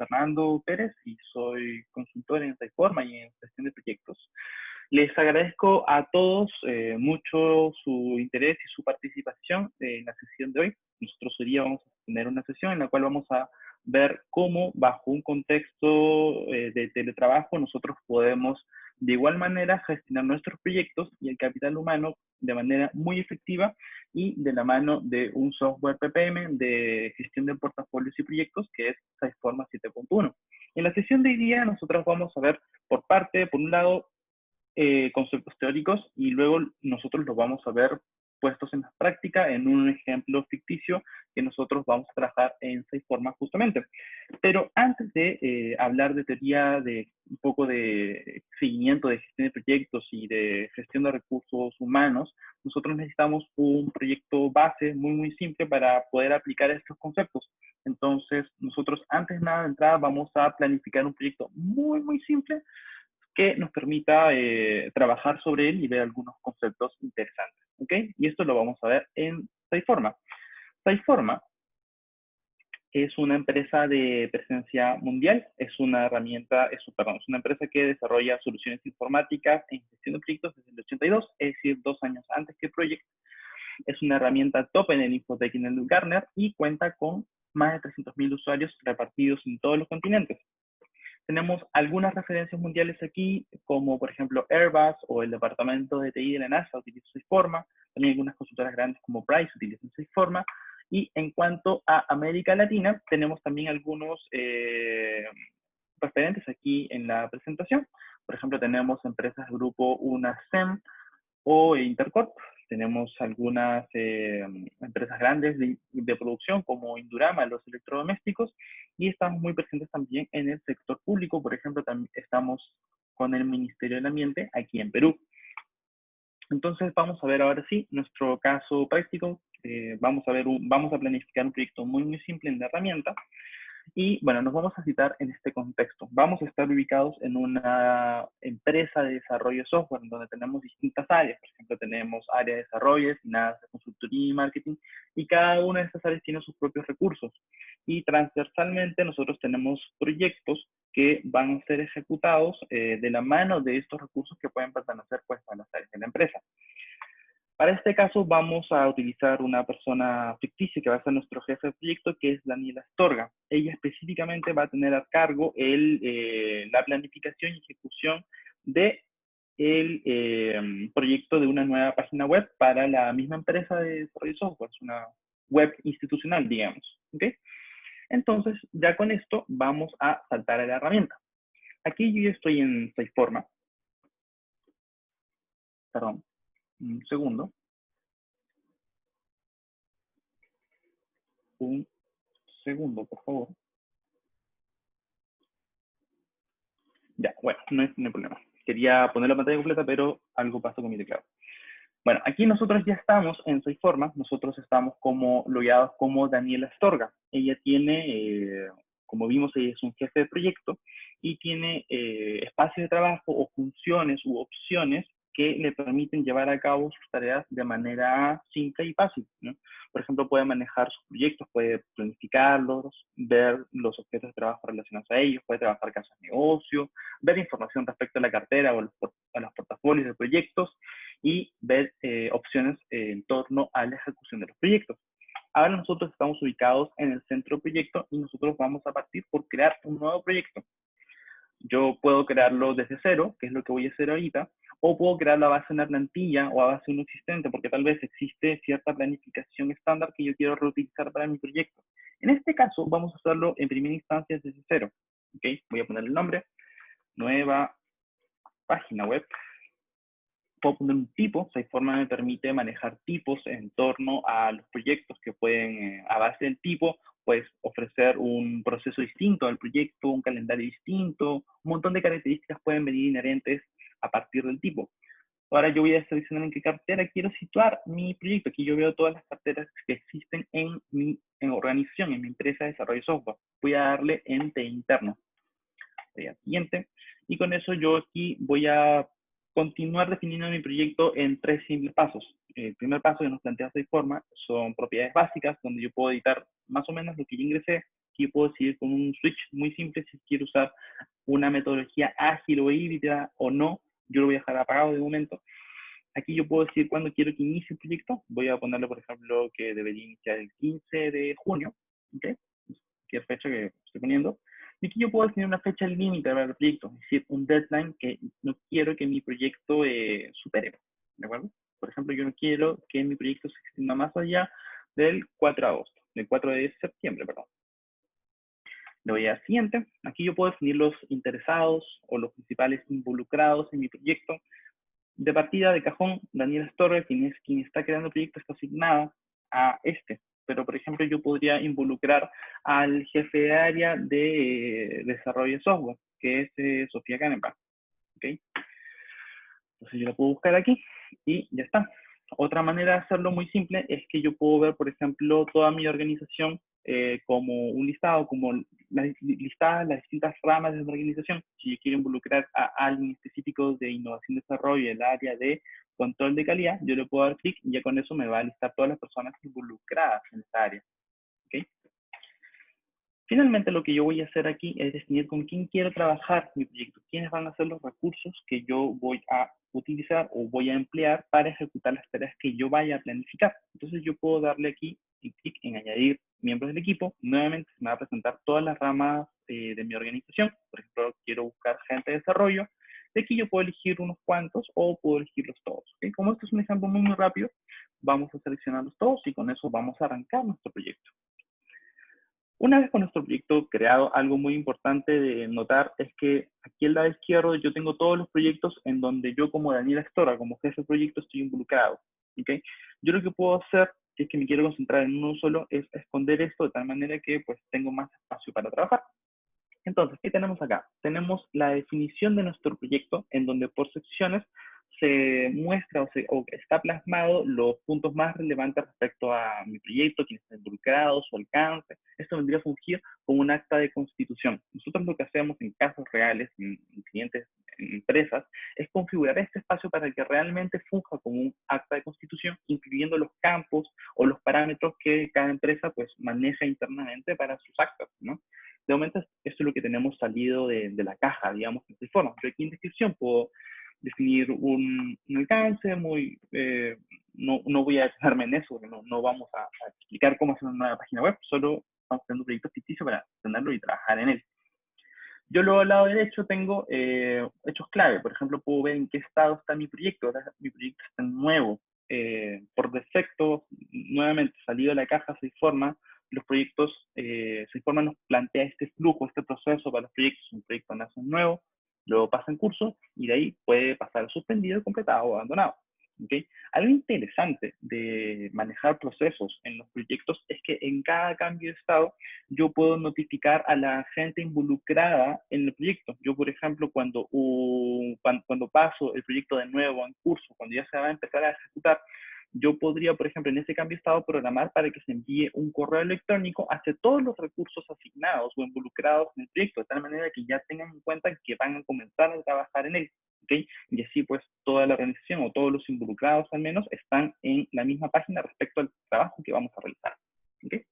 Fernando Pérez y soy consultor en Reforma y en gestión de proyectos. Les agradezco a todos mucho su interés y su participación en la sesión de hoy. Nosotros hoy día vamos a tener una sesión en la cual vamos a ver cómo, bajo un contexto de teletrabajo, nosotros podemos de igual manera gestionar nuestros proyectos y el capital humano de manera muy efectiva y de la mano de un software PPM de gestión de portafolios y proyectos que es Sizeforma 7.1. En la sesión de hoy día nosotros vamos a ver por un lado, conceptos teóricos y luego nosotros los vamos a ver puestos en la práctica en un ejemplo ficticio que nosotros vamos a trabajar en Sizeforma justamente. Pero antes de hablar de teoría, de un poco de seguimiento de gestión de proyectos y de gestión de recursos humanos, nosotros necesitamos un proyecto base muy simple para poder aplicar estos conceptos. Entonces, nosotros antes de nada de entrada vamos a planificar un proyecto muy simple que nos permita trabajar sobre él y ver algunos conceptos interesantes. ¿Ok? Y esto lo vamos a ver en Sizeforma. Sizeforma es una empresa de presencia mundial, es una herramienta, es una empresa que desarrolla soluciones informáticas en gestión de proyectos desde el 82, es decir, 2 años antes que Project. Es una herramienta top en el Infotech y en el Gartner y cuenta con más de 300.000 usuarios repartidos en todos los continentes. Tenemos algunas referencias mundiales aquí, como por ejemplo Airbus o el departamento de TI de la NASA utiliza Sizeforma, también algunas consultoras grandes como Price utilizan Sizeforma, y en cuanto a América Latina, tenemos también algunos referentes aquí en la presentación. Por ejemplo, tenemos empresas del grupo UNACEM o Intercorp. Tenemos algunas empresas grandes de producción como Indurama, los electrodomésticos, y estamos muy presentes también en el sector público. Por ejemplo, también estamos con el Ministerio del Ambiente aquí en Perú. Entonces vamos a ver ahora sí nuestro caso práctico. Vamos a planificar un proyecto muy simple en la herramienta. Y bueno, nos vamos a citar en este contexto. Vamos a estar ubicados en una empresa de desarrollo de software, donde tenemos distintas áreas. Por ejemplo, tenemos área de desarrollo, finanzas, consultoría y marketing, y cada una de estas áreas tiene sus propios recursos. Y transversalmente nosotros tenemos proyectos que van a ser ejecutados de la mano de estos recursos que pueden pertenecer pues, a las áreas de la empresa. Para este caso vamos a utilizar una persona ficticia que va a ser nuestro jefe de proyecto, que es Daniela Astorga. Ella específicamente va a tener a cargo la planificación y ejecución de el proyecto de una nueva página web para la misma empresa de desarrollo de software, es una web institucional, digamos. ¿Okay? Entonces, ya con esto vamos a saltar a la herramienta. Aquí yo ya estoy en Sizeforma. Perdón, un segundo. Un segundo, por favor. Ya, bueno, no hay problema. Quería poner la pantalla completa, pero algo pasó con mi teclado. Bueno, aquí nosotros ya estamos en Sizeforma. Nosotros estamos como logueados como Daniela Astorga. Ella tiene, como vimos, ella es un jefe de proyecto y tiene espacios de trabajo o funciones u opciones que le permiten llevar a cabo sus tareas de manera simple y fácil, ¿no? Por ejemplo, puede manejar sus proyectos, puede planificarlos, ver los objetos de trabajo relacionados a ellos, puede trabajar casos de negocio, ver información respecto a la cartera o a los portafolios de proyectos y ver opciones en torno a la ejecución de los proyectos. Ahora nosotros estamos ubicados en el centro proyecto y nosotros vamos a partir por crear un nuevo proyecto. Yo puedo crearlo desde cero, que es lo que voy a hacer ahorita, o puedo crearlo a base de una plantilla o a base de uno existente, porque tal vez existe cierta planificación estándar que yo quiero reutilizar para mi proyecto. En este caso, vamos a hacerlo en primera instancia desde cero. ¿Okay? Voy a poner el nombre, nueva página web. Puedo poner un tipo, Sizeforma me permite manejar tipos en torno a los proyectos que pueden, a base del tipo, pues ofrecer un proceso distinto al proyecto, un calendario distinto, un montón de características pueden venir inherentes a partir del tipo. Ahora yo voy a seleccionar en qué cartera quiero situar mi proyecto. Aquí yo veo todas las carteras que existen en mi organización, en mi empresa de desarrollo de software. Voy a darle ente interno. Voy a siguiente. Y con eso yo aquí voy a continuar definiendo mi proyecto en 3 simples pasos. El primer paso que nos plantea Sizeforma son propiedades básicas, donde yo puedo editar más o menos lo que yo ingresé, Aquí puedo decidir con un switch muy simple si quiero usar una metodología ágil o híbrida o no. Yo lo voy a dejar apagado de momento. Aquí yo puedo decir cuándo quiero que inicie el proyecto. Voy a ponerle, por ejemplo, que debería iniciar el 15 de junio. ¿Okay? Cualquier fecha que estoy poniendo. Y aquí yo puedo definir una fecha límite para el proyecto, es decir, un deadline que no quiero que mi proyecto supere. ¿De acuerdo? Por ejemplo, yo no quiero que mi proyecto se extienda más allá del 4 de agosto, del 4 de septiembre, perdón. Le voy a siguiente. Aquí yo puedo definir los interesados o los principales involucrados en mi proyecto. De partida, de cajón, Daniela Torres, quien está creando el proyecto, está asignada a este. Pero, por ejemplo, yo podría involucrar al jefe de área de desarrollo de software, que es Sofía Canepa. ¿Okay? Entonces yo lo puedo buscar aquí y ya está. Otra manera de hacerlo muy simple es que yo puedo ver, por ejemplo, toda mi organización como un listado, como listadas las distintas ramas de la organización. Si yo quiero involucrar a alguien específico de innovación y desarrollo, el área de control de calidad, yo le puedo dar clic y ya con eso me va a listar todas las personas involucradas en esta área. ¿Okay? Finalmente, lo que yo voy a hacer aquí es definir con quién quiero trabajar mi proyecto, quiénes van a ser los recursos que yo voy a utilizar o voy a emplear para ejecutar las tareas que yo vaya a planificar. Entonces yo puedo darle aquí clic en añadir miembros del equipo. Nuevamente se me va a presentar todas las ramas de mi organización. Por ejemplo, quiero buscar gente de desarrollo. De aquí yo puedo elegir unos cuantos o puedo elegirlos todos. ¿Okay? Como esto es un ejemplo muy, muy rápido, vamos a seleccionarlos todos y con eso vamos a arrancar nuestro proyecto. Una vez con nuestro proyecto creado, algo muy importante de notar es que aquí al lado izquierdo yo tengo todos los proyectos en donde yo como Daniela Estora, como jefe de proyecto, estoy involucrado. ¿Okay? Yo lo que puedo hacer, si es que me quiero concentrar en uno solo, es esconder esto de tal manera que pues tengo más espacio para trabajar. Entonces, ¿qué tenemos acá? Tenemos la definición de nuestro proyecto en donde por secciones se muestra o está plasmado los puntos más relevantes respecto a mi proyecto, quiénes están involucrados, su alcance. Esto vendría a fungir como un acta de constitución. Nosotros lo que hacemos en casos reales, en clientes, en empresas, es configurar este espacio para que realmente funja como un acta de constitución, incluyendo los campos o los parámetros que cada empresa pues maneja internamente para sus actas, ¿no? De momento, esto es lo que tenemos salido de la caja, digamos, de esta forma. Yo aquí en descripción puedo definir un alcance muy... no voy a dejarme en eso, porque no vamos a explicar cómo hacer una nueva página web, solo estamos creando un proyecto ficticio para tenerlo y trabajar en él. Yo luego al lado derecho tengo hechos clave. Por ejemplo, puedo ver en qué estado está mi proyecto. Ahora mi proyecto está nuevo. Por defecto, nuevamente, salido de la caja, se informa. Los proyectos, se informa, nos plantea este flujo, este proceso para los proyectos. Un proyecto nace nuevo, luego pasa en curso y de ahí puede pasar suspendido, completado o abandonado. ¿Okay? Algo interesante de manejar procesos en los proyectos es que en cada cambio de estado yo puedo notificar a la gente involucrada en el proyecto. Yo, por ejemplo, cuando paso el proyecto de nuevo en curso, cuando ya se va a empezar a ejecutar, yo podría, por ejemplo, en ese cambio de estado programar para que se envíe un correo electrónico hacia todos los recursos asignados o involucrados en el proyecto, de tal manera que ya tengan en cuenta que van a comenzar a trabajar en él. ¿Okay? Y así pues toda la organización o todos los involucrados al menos están en la misma página respecto al trabajo que vamos a realizar. ¿Okay?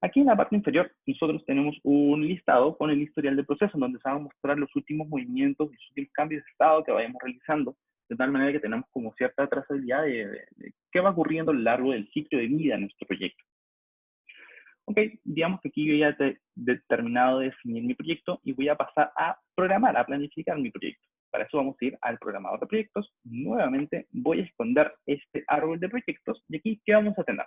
Aquí en la parte inferior nosotros tenemos un listado con el historial del proceso, en donde se van a mostrar los últimos movimientos, los últimos cambios de estado que vayamos realizando, de tal manera que tenemos como cierta trazabilidad de qué va ocurriendo a lo largo del ciclo de vida de nuestro proyecto. Ok, digamos que aquí yo ya he determinado de definir mi proyecto y voy a pasar a programar, a planificar mi proyecto. Para eso vamos a ir al programador de proyectos. Nuevamente voy a esconder este árbol de proyectos y aquí, ¿qué vamos a tener?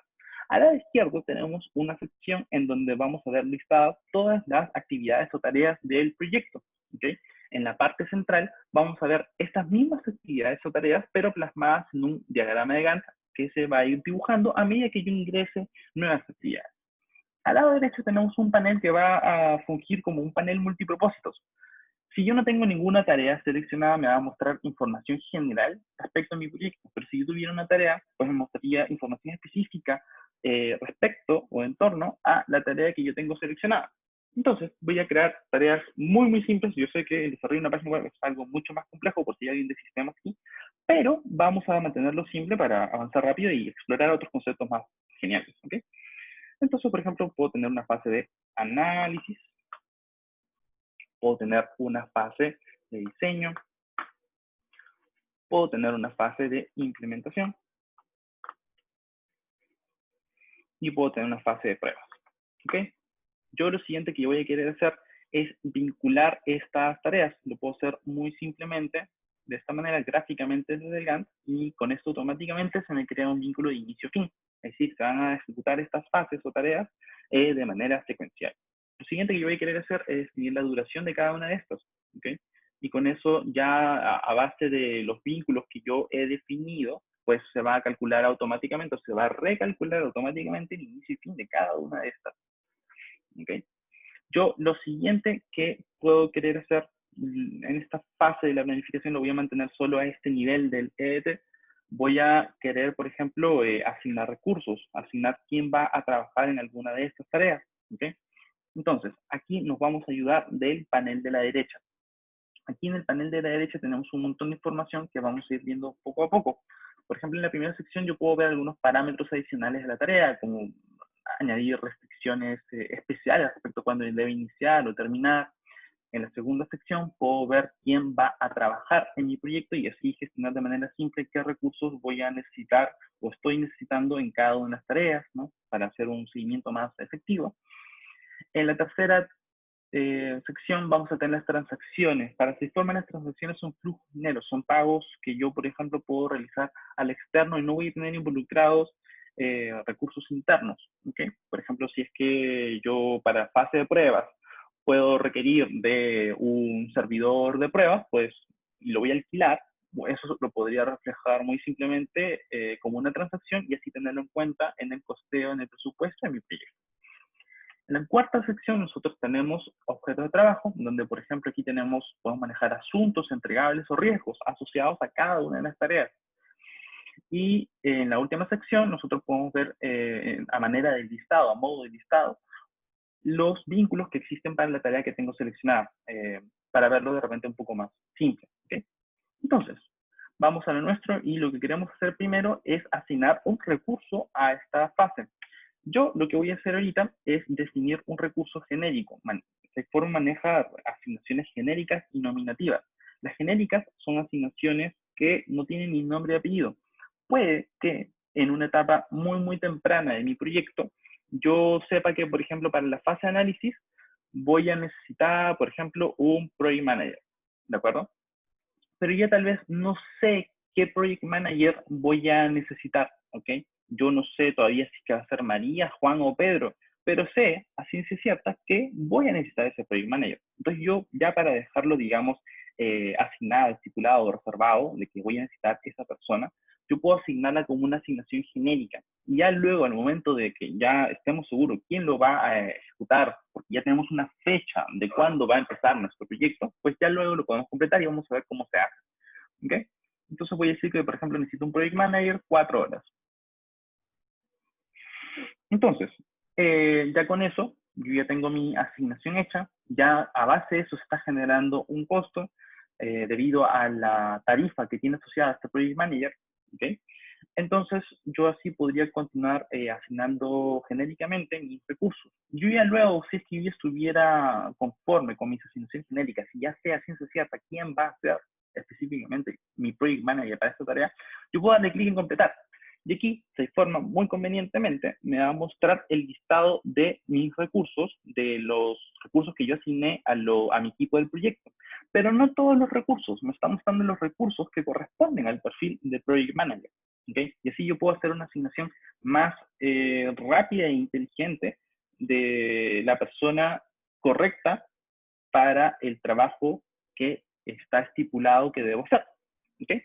A la izquierda tenemos una sección en donde vamos a ver listadas todas las actividades o tareas del proyecto. ¿Okay? En la parte central vamos a ver estas mismas actividades o tareas, pero plasmadas en un diagrama de Gantt que se va a ir dibujando a medida que yo ingrese nuevas actividades. Al lado derecho tenemos un panel que va a fungir como un panel multipropósitos. Si yo no tengo ninguna tarea seleccionada, me va a mostrar información general respecto a mi proyecto. Pero si yo tuviera una tarea, pues me mostraría información específica respecto o en torno a la tarea que yo tengo seleccionada. Entonces, voy a crear tareas muy, muy simples. Yo sé que el desarrollo de una página web es algo mucho más complejo por si hay alguien de sistemas aquí, pero vamos a mantenerlo simple para avanzar rápido y explorar otros conceptos más geniales. ¿Okay? Entonces, por ejemplo, puedo tener una fase de análisis, puedo tener una fase de diseño, puedo tener una fase de implementación y puedo tener una fase de pruebas. ¿Ok? Yo lo siguiente que yo voy a querer hacer es vincular estas tareas. Lo puedo hacer muy simplemente, de esta manera, gráficamente desde el Gantt, y con esto automáticamente se me crea un vínculo de inicio-fin. Es decir, se van a ejecutar estas fases o tareas de manera secuencial. Lo siguiente que yo voy a querer hacer es definir la duración de cada una de estas. ¿Okay? Y con eso ya a base de los vínculos que yo he definido, pues se va a calcular automáticamente o se va a recalcular automáticamente el inicio y fin de cada una de estas. ¿Okay? Yo lo siguiente que puedo querer hacer en esta fase de la planificación lo voy a mantener solo a este nivel del EDT. Voy a querer, por ejemplo, asignar recursos, asignar quién va a trabajar en alguna de estas tareas. ¿Okay? Entonces, aquí nos vamos a ayudar del panel de la derecha. Aquí en el panel de la derecha tenemos un montón de información que vamos a ir viendo poco a poco. Por ejemplo, en la primera sección yo puedo ver algunos parámetros adicionales de la tarea, como añadir restricciones especiales respecto a cuándo debe iniciar o terminar. En la segunda sección puedo ver quién va a trabajar en mi proyecto y así gestionar de manera simple qué recursos voy a necesitar o estoy necesitando en cada una de las tareas, ¿no? Para hacer un seguimiento más efectivo. En la tercera sección vamos a tener las transacciones. Para que se formen las transacciones son flujos de dinero, son pagos que yo, por ejemplo, puedo realizar al externo y no voy a tener involucrados recursos internos. ¿Okay? Por ejemplo, si es que yo para fase de pruebas puedo requerir de un servidor de pruebas, pues y lo voy a alquilar, eso lo podría reflejar muy simplemente como una transacción y así tenerlo en cuenta en el costeo, en el presupuesto de mi proyecto. En la cuarta sección nosotros tenemos objetos de trabajo, donde por ejemplo aquí podemos manejar asuntos, entregables o riesgos asociados a cada una de las tareas. Y en la última sección nosotros podemos ver a manera de listado, a modo de listado, los vínculos que existen para la tarea que tengo seleccionada, para verlo de repente un poco más simple. ¿Okay? Entonces, vamos a lo nuestro y lo que queremos hacer primero es asignar un recurso a esta fase. Yo lo que voy a hacer ahorita es definir un recurso genérico. Form maneja asignaciones genéricas y nominativas. Las genéricas son asignaciones que no tienen ni nombre y apellido. Puede que en una etapa muy temprana de mi proyecto, yo sepa que, por ejemplo, para la fase de análisis, voy a necesitar, por ejemplo, un Project Manager. ¿De acuerdo? Pero ya tal vez no sé qué Project Manager voy a necesitar, ¿ok? Yo no sé todavía si va a ser María, Juan o Pedro, pero sé a ciencia cierta que voy a necesitar ese Project Manager. Entonces yo ya para dejarlo, digamos, asignado, estipulado o reservado de que voy a necesitar esa persona, yo puedo asignarla como una asignación genérica. Y ya luego, al momento de que ya estemos seguros quién lo va a ejecutar, porque ya tenemos una fecha de cuándo va a empezar nuestro proyecto, pues ya luego lo podemos completar y vamos a ver cómo se hace. ¿Okay? Entonces voy a decir que, por ejemplo, necesito un Project Manager 4 horas. Entonces, ya con eso, yo ya tengo mi asignación hecha, ya a base de eso se está generando un costo debido a la tarifa que tiene asociada este Project Manager, ¿okay? Entonces, yo así podría continuar asignando genéricamente mis recursos. Yo ya luego, si es que yo estuviera conforme con mis asignaciones genéricas, y ya sea ciencia cierta quién va a ser específicamente mi Project Manager para esta tarea, yo puedo darle clic en completar. Y aquí, de forma muy convenientemente, me va a mostrar el listado de mis recursos, de los recursos que yo asigné a mi equipo del proyecto. Pero no todos los recursos, me está mostrando los recursos que corresponden al perfil de Project Manager. ¿Okay? Y así yo puedo hacer una asignación más rápida e inteligente de la persona correcta para el trabajo que está estipulado que debo hacer. ¿Okay?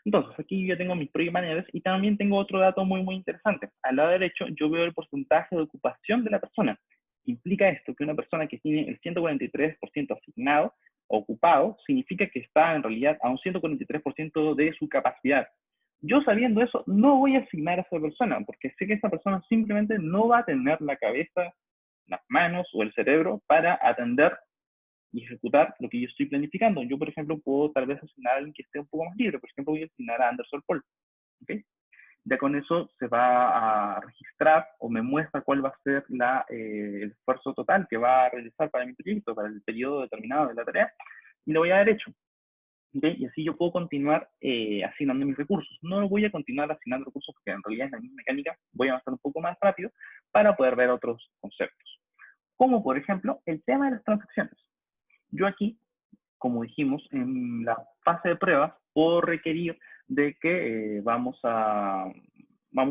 Entonces, aquí yo tengo mis project managers y también tengo otro dato muy interesante. Al lado derecho, yo veo el porcentaje de ocupación de la persona. Implica esto que una persona que tiene el 143% asignado, ocupado, significa que está en realidad a un 143% de su capacidad. Yo sabiendo eso, no voy a asignar a esa persona, porque sé que esa persona simplemente no va a tener la cabeza, las manos o el cerebro para atender y ejecutar lo que yo estoy planificando. Yo, por ejemplo, puedo tal vez asignar a alguien que esté un poco más libre. Por ejemplo, voy a asignar a Anderson Paul. ¿Okay? Ya con eso se va a registrar o me muestra cuál va a ser el esfuerzo total que va a realizar para mi proyecto, para el periodo determinado de la tarea, y lo voy a dar hecho. ¿Okay? Y así yo puedo continuar asignando mis recursos. No voy a continuar asignando recursos porque en realidad es la misma mecánica, voy a avanzar un poco más rápido para poder ver otros conceptos. Como por ejemplo el tema de las transacciones. Yo aquí, como dijimos, en la fase de pruebas, puedo requerir de que vamos a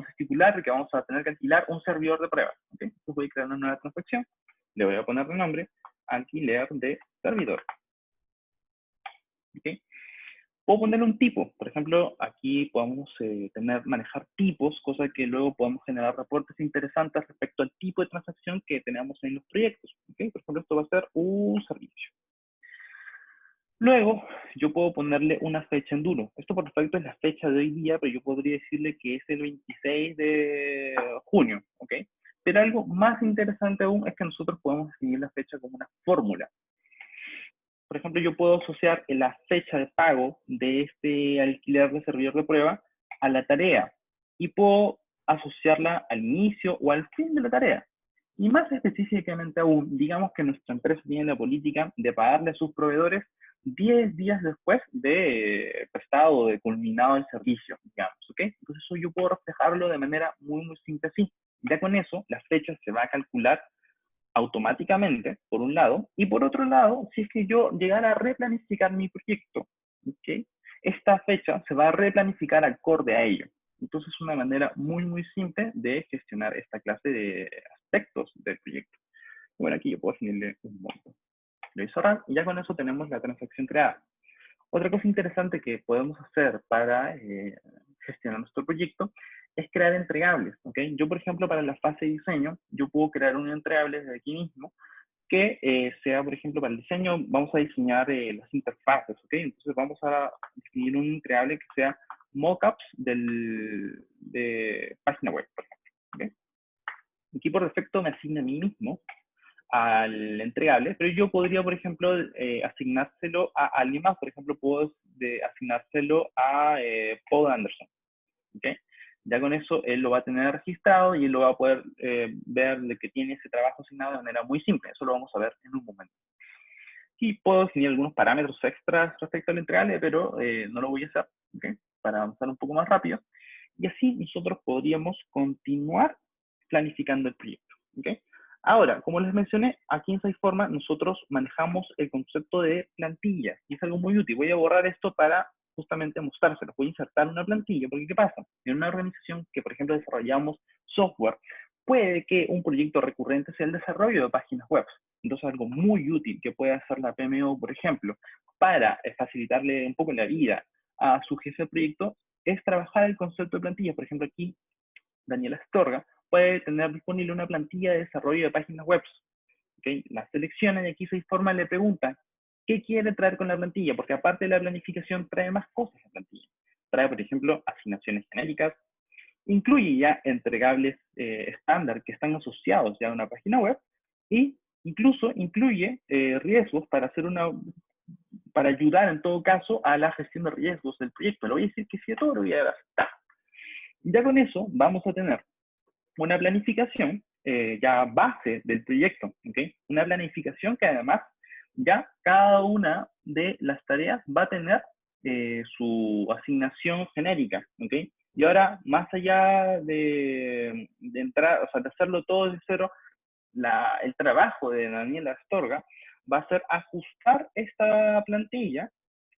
estipular que vamos a tener que alquilar un servidor de pruebas. ¿Okay? Entonces voy a crear una nueva transacción, le voy a poner de nombre alquiler de servidor. ¿Okay? Puedo ponerle un tipo, por ejemplo, aquí podemos manejar tipos, cosa que luego podemos generar reportes interesantes respecto al tipo de transacción que tenemos en los proyectos. ¿Okay? Por ejemplo, esto va a ser un servicio. Luego, yo puedo ponerle una fecha en duro. Esto por defecto es la fecha de hoy día, pero yo podría decirle que es el 26 de junio, ¿ok? Pero algo más interesante aún es que nosotros podemos definir la fecha como una fórmula. Por ejemplo, yo puedo asociar la fecha de pago de este alquiler de servidor de prueba a la tarea y puedo asociarla al inicio o al fin de la tarea. Y más específicamente aún, digamos que nuestra empresa tiene la política de pagarle a sus proveedores 10 días después de prestado o de culminado el servicio, digamos, ¿ok? Entonces eso yo puedo reflejarlo de manera muy, muy simple así. Ya con eso, la fecha se va a calcular automáticamente, por un lado, y por otro lado, si es que yo llegara a replanificar mi proyecto, ¿okay? Esta fecha se va a replanificar acorde a ello. Entonces es una manera muy, muy simple de gestionar esta clase de aspectos del proyecto. Bueno, aquí yo puedo definirle un monto. Lo voy a cerrar y ya con eso tenemos la transacción creada. Otra cosa interesante que podemos hacer para gestionar nuestro proyecto es crear entregables, ¿ok? Yo, por ejemplo, para la fase de diseño, yo puedo crear un entregable desde aquí mismo que sea, por ejemplo, para el diseño, vamos a diseñar las interfaces, ¿ok? Entonces vamos a definir un entregable que sea mockups de página web, por ejemplo, ¿ok? Aquí por defecto me asigna a mí mismo al entregable, pero yo podría, por ejemplo, asignárselo a alguien más. Por ejemplo, puedo asignárselo a Paul Anderson. ¿Okay? Ya con eso él lo va a tener registrado y él lo va a poder ver de que tiene ese trabajo asignado de manera muy simple. Eso lo vamos a ver en un momento. Y puedo definir algunos parámetros extras respecto al entregable, pero no lo voy a hacer, ¿okay? Para avanzar un poco más rápido. Y así nosotros podríamos continuar planificando el proyecto. ¿Okay? Ahora, como les mencioné, aquí en Siforma nosotros manejamos el concepto de plantilla, y es algo muy útil. Voy a borrar esto para justamente mostrárselo. Voy a insertar una plantilla, porque ¿qué pasa? En una organización que, por ejemplo, desarrollamos software, puede que un proyecto recurrente sea el desarrollo de páginas web. Entonces, algo muy útil que puede hacer la PMO, por ejemplo, para facilitarle un poco la vida a su jefe de proyecto, es trabajar el concepto de plantilla. Por ejemplo, aquí Daniela Astorga puede tener disponible una plantilla de desarrollo de páginas web. ¿Okay? La selecciona y aquí Siforma le pregunta qué quiere traer con la plantilla, porque aparte de la planificación trae más cosas la plantilla. Trae, por ejemplo, asignaciones genéricas, incluye ya entregables estándar que están asociados ya a una página web y incluso incluye riesgos para ayudar en todo caso a la gestión de riesgos del proyecto. Le voy a decir que sí a todo, lo voy a aceptar. Ya con eso vamos a tener una planificación ya base del proyecto, ¿ok? Una planificación que además ya cada una de las tareas va a tener su asignación genérica, ¿ok? Y ahora, más allá de entrar, o sea, de hacerlo todo de cero, el trabajo de Daniela Astorga va a ser ajustar esta plantilla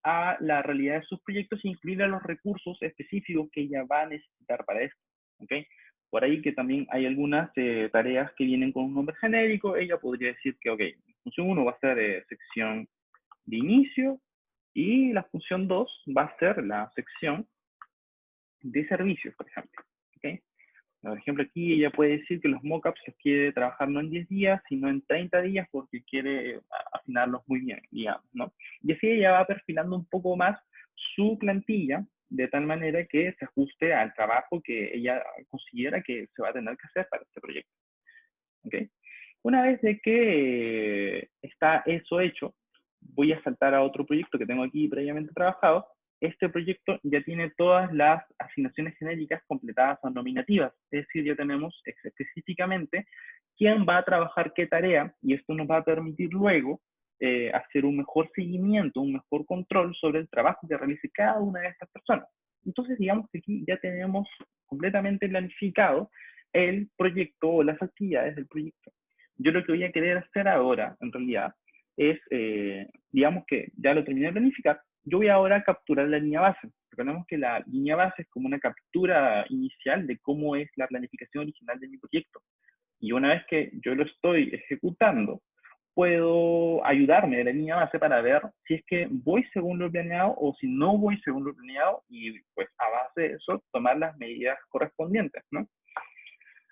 a la realidad de sus proyectos e incluir a los recursos específicos que ella va a necesitar para esto. ¿Okay? Por ahí que también hay algunas tareas que vienen con un nombre genérico, ella podría decir que, ok, función 1 va a ser sección de inicio y la función 2 va a ser la sección de servicios, por ejemplo. ¿Okay? Por ejemplo, aquí ella puede decir que los mockups los quiere trabajar no en 10 días, sino en 30 días porque quiere afinarlos muy bien, digamos, ¿no? Y así ella va perfilando un poco más su plantilla de tal manera que se ajuste al trabajo que ella considera que se va a tener que hacer para este proyecto. ¿Ok? Una vez de que está eso hecho, voy a saltar a otro proyecto que tengo aquí previamente trabajado, este proyecto ya tiene todas las asignaciones genéricas completadas o nominativas, es decir, ya tenemos específicamente quién va a trabajar qué tarea, y esto nos va a permitir luego hacer un mejor seguimiento, un mejor control sobre el trabajo que realice cada una de estas personas. Entonces, digamos que aquí ya tenemos completamente planificado el proyecto o las actividades del proyecto. Yo lo que voy a querer hacer ahora, en realidad, es, digamos que ya lo terminé de planificar, yo voy ahora a capturar la línea base. Recordemos que la línea base es como una captura inicial de cómo es la planificación original de mi proyecto. Y una vez que yo lo estoy ejecutando, puedo ayudarme de la línea base para ver si es que voy según lo planeado o si no voy según lo planeado, y pues a base de eso tomar las medidas correspondientes, ¿no?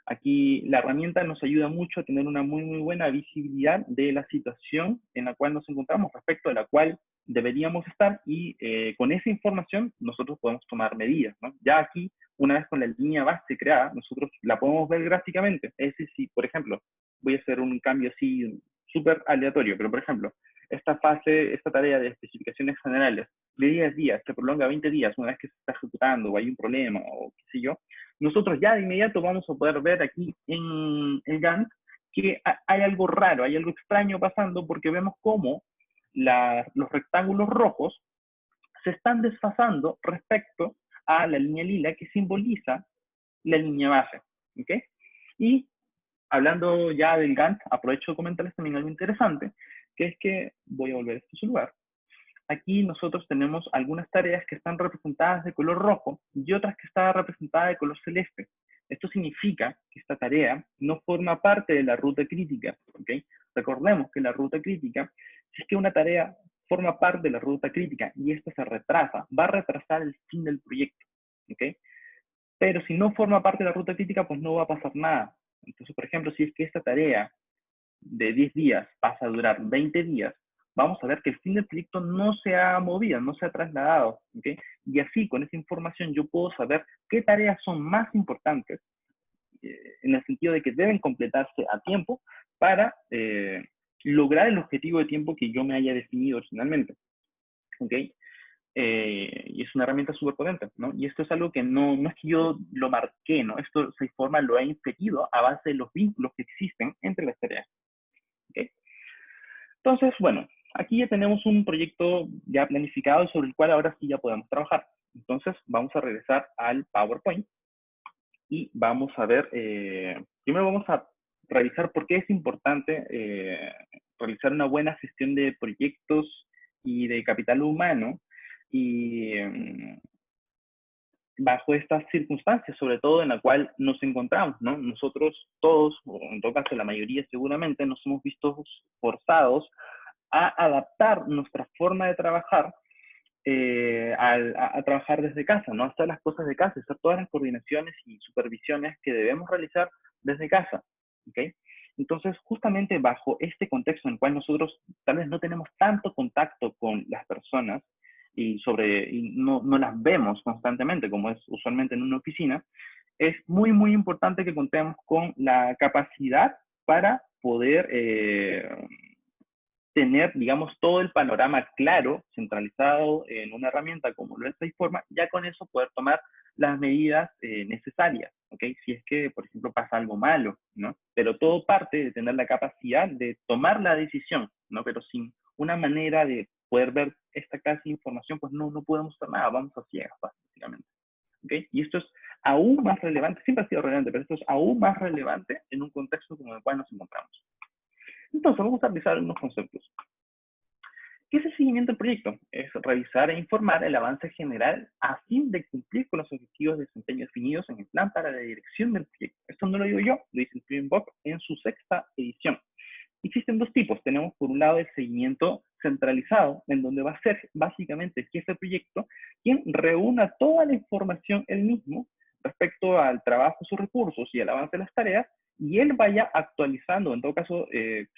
Aquí la herramienta nos ayuda mucho a tener una muy buena visibilidad de la situación en la cual nos encontramos, respecto a la cual deberíamos estar, y con esa información nosotros podemos tomar medidas, ¿no? Ya aquí, una vez con la línea base creada, nosotros la podemos ver gráficamente. Es decir, si, por ejemplo, voy a hacer un cambio así súper aleatorio, pero por ejemplo, esta fase, esta tarea de especificaciones generales, de 10 días, se prolonga 20 días una vez que se está ejecutando o hay un problema o qué sé yo, nosotros ya de inmediato vamos a poder ver aquí en el Gantt que hay algo raro, hay algo extraño pasando, porque vemos cómo los rectángulos rojos se están desfasando respecto a la línea lila que simboliza la línea base. ¿Ok? Y hablando ya del Gantt, aprovecho de comentarles también algo interesante, que es que voy a volver a este lugar. Aquí nosotros tenemos algunas tareas que están representadas de color rojo y otras que están representadas de color celeste. Esto significa que esta tarea no forma parte de la ruta crítica, ¿ok? Recordemos que la ruta crítica, si es que una tarea forma parte de la ruta crítica y esta se retrasa, va a retrasar el fin del proyecto, ¿ok? Pero si no forma parte de la ruta crítica, pues no va a pasar nada. Entonces, por ejemplo, si es que esta tarea de 10 días pasa a durar 20 días, vamos a ver que el fin del proyecto no se ha movido, no se ha trasladado. ¿Okay? Y así, con esa información, yo puedo saber qué tareas son más importantes, en el sentido de que deben completarse a tiempo para lograr el objetivo de tiempo que yo me haya definido originalmente. ¿Okay? Y es una herramienta súper potente, ¿no? Y esto es algo que no es que yo lo marqué, ¿no? Esto se informa, lo he inferido a base de los vínculos que existen entre las tareas. ¿Okay? Entonces, bueno, aquí ya tenemos un proyecto ya planificado sobre el cual ahora sí ya podemos trabajar. Entonces, vamos a regresar al PowerPoint y vamos a ver, primero vamos a revisar por qué es importante realizar una buena gestión de proyectos y de capital humano, y bajo estas circunstancias, sobre todo en la cual nos encontramos, ¿no? Nosotros todos, o en todo caso la mayoría seguramente, nos hemos visto forzados a adaptar nuestra forma de trabajar a trabajar desde casa, ¿no? Hacer las cosas de casa, hacer todas las coordinaciones y supervisiones que debemos realizar desde casa, ¿ok? Entonces, justamente bajo este contexto en el cual nosotros tal vez no tenemos tanto contacto con las personas y no las vemos constantemente, como es usualmente en una oficina, es muy importante que contemos con la capacidad para poder tener, digamos, todo el panorama claro, centralizado en una herramienta como lo es Sizeforma, ya con eso poder tomar las medidas necesarias, ¿ok? Si es que, por ejemplo, pasa algo malo, ¿no? Pero todo parte de tener la capacidad de tomar la decisión, ¿no? Pero sin una manera de poder ver esta clase de información, pues no podemos hacer nada, vamos a ciegas, básicamente, ¿ok? Y esto es aún más relevante, siempre ha sido relevante, pero esto es aún más relevante en un contexto como el cual nos encontramos. Entonces, vamos a revisar unos conceptos. ¿Qué es el seguimiento del proyecto? Es revisar e informar el avance general a fin de cumplir con los objetivos de desempeño definidos en el plan para la dirección del proyecto. Esto no lo digo yo, lo dice el Springbok en su 6ª edición. Existen dos tipos. Tenemos por un lado el seguimiento centralizado, en donde va a ser básicamente el jefe de proyecto quien reúna toda la información él mismo respecto al trabajo, sus recursos y el avance de las tareas, y él vaya actualizando, en todo caso,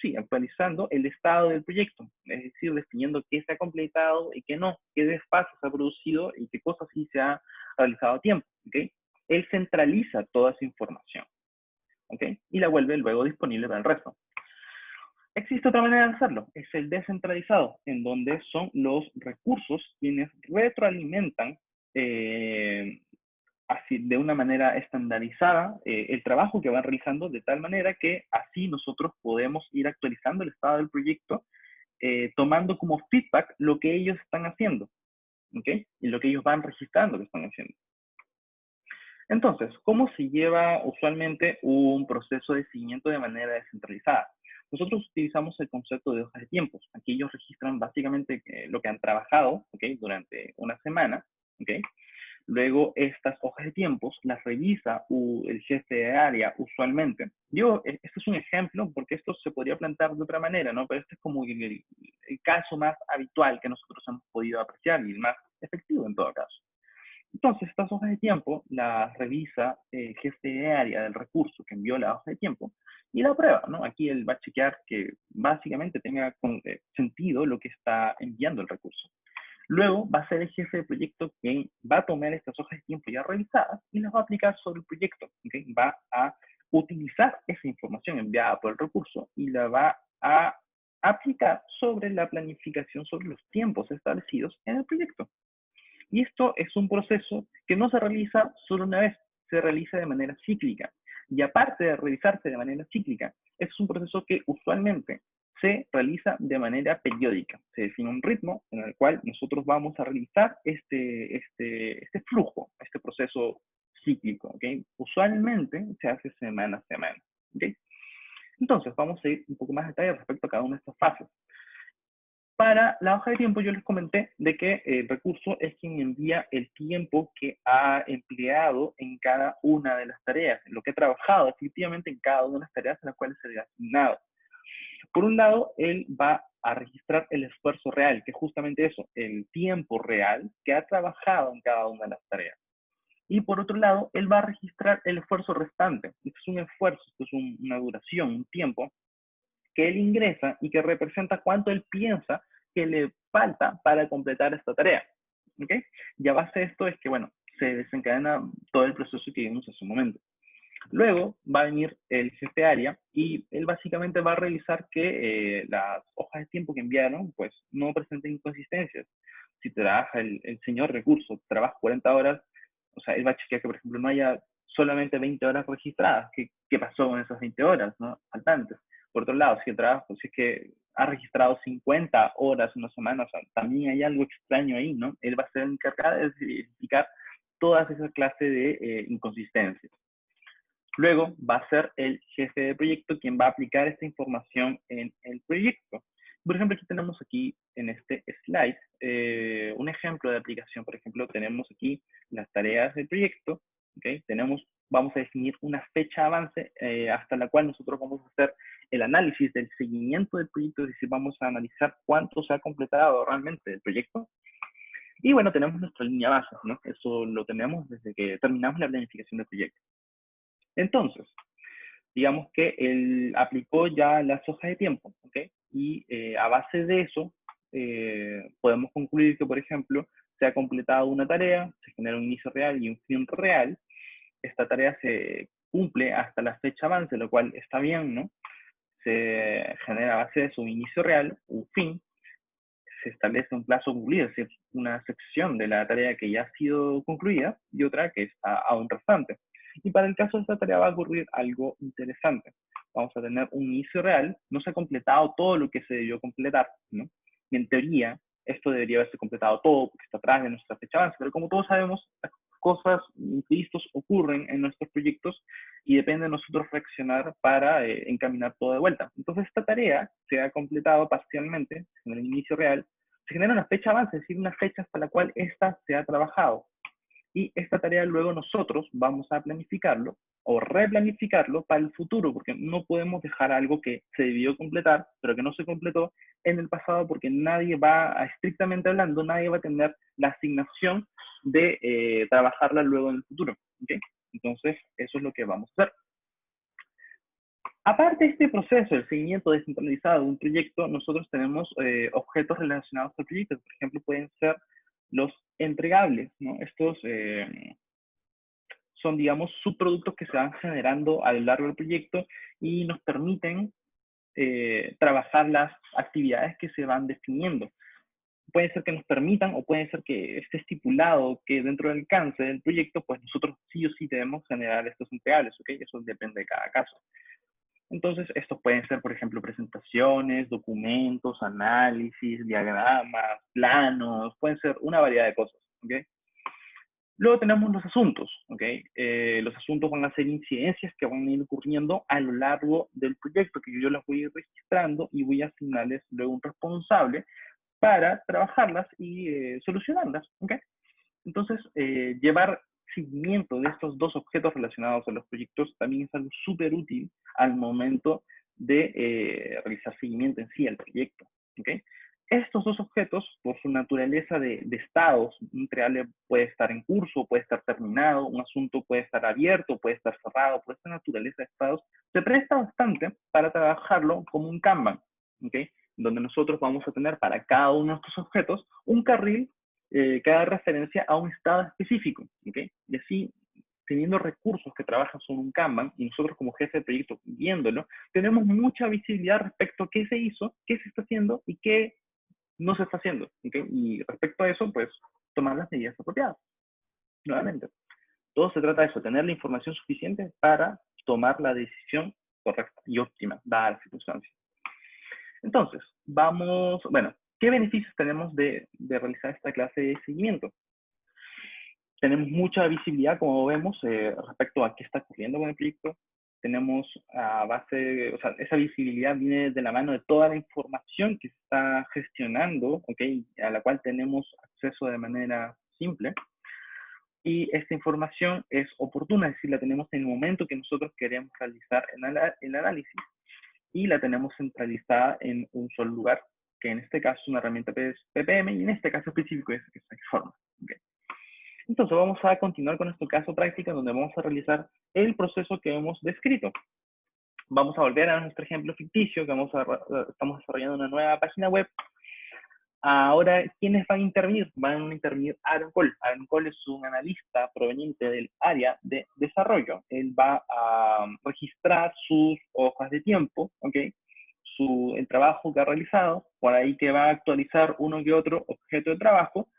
sí, actualizando el estado del proyecto, es decir, definiendo qué se ha completado y qué no, qué desfases se ha producido y qué cosas sí se ha realizado a tiempo, ¿ok? Él centraliza toda esa información, ¿ok? Y la vuelve luego disponible para el resto. Existe otra manera de hacerlo, es el descentralizado, en donde son los recursos quienes retroalimentan así de una manera estandarizada el trabajo que van realizando, de tal manera que así nosotros podemos ir actualizando el estado del proyecto, tomando como feedback lo que ellos están haciendo, ¿ok? Y lo que ellos van registrando que están haciendo. Entonces, ¿cómo se lleva usualmente un proceso de seguimiento de manera descentralizada? Nosotros utilizamos el concepto de hojas de tiempos. Aquí ellos registran básicamente lo que han trabajado, ¿ok? Durante una semana, ¿ok? Luego, estas hojas de tiempos las revisa el jefe de área usualmente. Este es un ejemplo porque esto se podría plantear de otra manera, ¿no? Pero este es como el caso más habitual que nosotros hemos podido apreciar y el más efectivo en todo caso. Entonces, estas hojas de tiempo las revisa el jefe de área del recurso que envió la hoja de tiempo y la aprueba, ¿no? Aquí él va a chequear que básicamente tenga sentido lo que está enviando el recurso. Luego va a ser el jefe de proyecto quien va a tomar estas hojas de tiempo ya revisadas y las va a aplicar sobre el proyecto. ¿Okay? Va a utilizar esa información enviada por el recurso y la va a aplicar sobre la planificación, sobre los tiempos establecidos en el proyecto. Y esto es un proceso que no se realiza solo una vez, se realiza de manera cíclica. Y aparte de realizarse de manera cíclica, es un proceso que usualmente se realiza de manera periódica. Se define un ritmo en el cual nosotros vamos a realizar este flujo, este proceso cíclico. ¿Okay? Usualmente se hace semana a semana. ¿Okay? Entonces, vamos a ir un poco más a detalle respecto a cada una de estas fases. Para la hoja de tiempo yo les comenté de que el recurso es quien envía el tiempo que ha empleado en cada una de las tareas, en lo que ha trabajado efectivamente en cada una de las tareas a las cuales se le ha asignado. Por un lado, él va a registrar el esfuerzo real, que es justamente eso, el tiempo real que ha trabajado en cada una de las tareas. Y por otro lado, él va a registrar el esfuerzo restante. Esto es un esfuerzo, esto es una duración, un tiempo que él ingresa y que representa cuánto él piensa que le falta para completar esta tarea. ¿Ok? Y a base de esto es que, bueno, se desencadena todo el proceso que vimos hace un momento. Luego va a venir el jefe de área y él básicamente va a revisar que las hojas de tiempo que enviaron pues no presenten inconsistencias. Si trabaja el señor recurso, trabaja 40 horas, o sea, él va a chequear que, por ejemplo, no haya solamente 20 horas registradas. ¿Qué pasó con esas 20 horas, no? Faltantes. Por otro lado, si el trabajo, si es que ha registrado 50 horas en una semana, o sea, también hay algo extraño ahí, ¿no? Él va a ser el encargado de verificar todas esas clases de inconsistencias. Luego va a ser el jefe de proyecto quien va a aplicar esta información en el proyecto. Por ejemplo, aquí tenemos aquí en este slide un ejemplo de aplicación. Por ejemplo, tenemos aquí las tareas del proyecto. ¿Okay? Vamos a definir una fecha de avance hasta la cual nosotros vamos a hacer el análisis del seguimiento del proyecto, es decir, vamos a analizar cuánto se ha completado realmente del proyecto. Y bueno, tenemos nuestra línea base, ¿no? Eso lo tenemos desde que terminamos la planificación del proyecto. Entonces, digamos que él aplicó ya las hojas de tiempo, ¿ok? Y a base de eso, podemos concluir que, por ejemplo, se ha completado una tarea, se genera un inicio real y un fin real. Esta tarea se cumple hasta la fecha avance, lo cual está bien, ¿no? Se genera a base de eso un inicio real, un fin, se establece un plazo cumplido, es decir, una sección de la tarea que ya ha sido concluida y otra que está aún restante. Y para el caso de esta tarea va a ocurrir algo interesante. Vamos a tener un inicio real, no se ha completado todo lo que se debió completar, ¿no? Y en teoría, esto debería haberse completado todo porque está atrás de nuestra fecha avance, pero como todos sabemos, las cosas, imprevistos ocurren en nuestros proyectos y depende de nosotros reaccionar para encaminar todo de vuelta. Entonces, esta tarea se ha completado parcialmente en el inicio real, se genera una fecha avance, es decir, una fecha hasta la cual esta se ha trabajado. Y esta tarea luego nosotros vamos a planificarlo o replanificarlo para el futuro, porque no podemos dejar algo que se debió completar, pero que no se completó en el pasado, porque nadie va, estrictamente hablando, nadie va a tener la asignación de trabajarla luego en el futuro. ¿Okay? Entonces, eso es lo que vamos a hacer. Aparte de este proceso, el seguimiento descentralizado de un proyecto, nosotros tenemos objetos relacionados al proyecto. Por ejemplo, pueden ser los entregables, ¿no? Estos son, digamos, subproductos que se van generando a lo largo del proyecto y nos permiten trabajar las actividades que se van definiendo. Puede ser que nos permitan o puede ser que esté estipulado que dentro del alcance del proyecto, pues nosotros sí o sí debemos generar estos entregables, ¿ok? Eso depende de cada caso. Entonces, estos pueden ser, por ejemplo, presentaciones, documentos, análisis, diagramas, planos, pueden ser una variedad de cosas, ¿ok? Luego tenemos los asuntos, ¿ok? Los asuntos van a ser incidencias que van a ir ocurriendo a lo largo del proyecto, que yo las voy a ir registrando y voy a asignarles luego un responsable para trabajarlas y solucionarlas, ¿ok? Entonces, llevar seguimiento de estos dos objetos relacionados a los proyectos también es algo súper útil al momento de realizar seguimiento en sí al proyecto, ¿ok? Estos dos objetos, por su naturaleza de estados, un entreable puede estar en curso, puede estar terminado, un asunto puede estar abierto, puede estar cerrado, por esta naturaleza de estados, se presta bastante para trabajarlo como un Kanban, ¿ok? Donde nosotros vamos a tener para cada uno de estos objetos un carril que haga referencia a un estado específico, ¿ok? Y así, teniendo recursos que trabajan sobre un Kanban y nosotros como jefe de proyecto viéndolo, tenemos mucha visibilidad respecto a qué se hizo, qué se está haciendo y qué no se está haciendo, ¿ok? Y respecto a eso, pues, tomar las medidas apropiadas. Nuevamente, todo se trata de eso, tener la información suficiente para tomar la decisión correcta y óptima, dadas las circunstancias. Entonces, vamos, bueno, ¿qué beneficios tenemos de realizar esta clase de seguimiento? Tenemos mucha visibilidad, como vemos, respecto a qué está ocurriendo con el proyecto. Tenemos a base, o sea, esa visibilidad viene de la mano de toda la información que se está gestionando, ¿ok? A la cual tenemos acceso de manera simple. Y esta información es oportuna, es decir, la tenemos en el momento que nosotros queremos realizar el análisis y la tenemos centralizada en un solo lugar, que en este caso es una herramienta PPM y en este caso específico es Informa. ¿Okay? Entonces vamos a continuar con nuestro caso práctico donde vamos a realizar el proceso que hemos descrito. Vamos a volver a nuestro ejemplo ficticio, que estamos desarrollando una nueva página web. Ahora, ¿quiénes van a intervenir? Van a intervenir Aaron Cole. Aaron Cole es un analista proveniente del área de desarrollo. Él va a registrar sus hojas de tiempo, ¿ok? El trabajo que ha realizado, por ahí que va a actualizar uno que otro objeto de trabajo,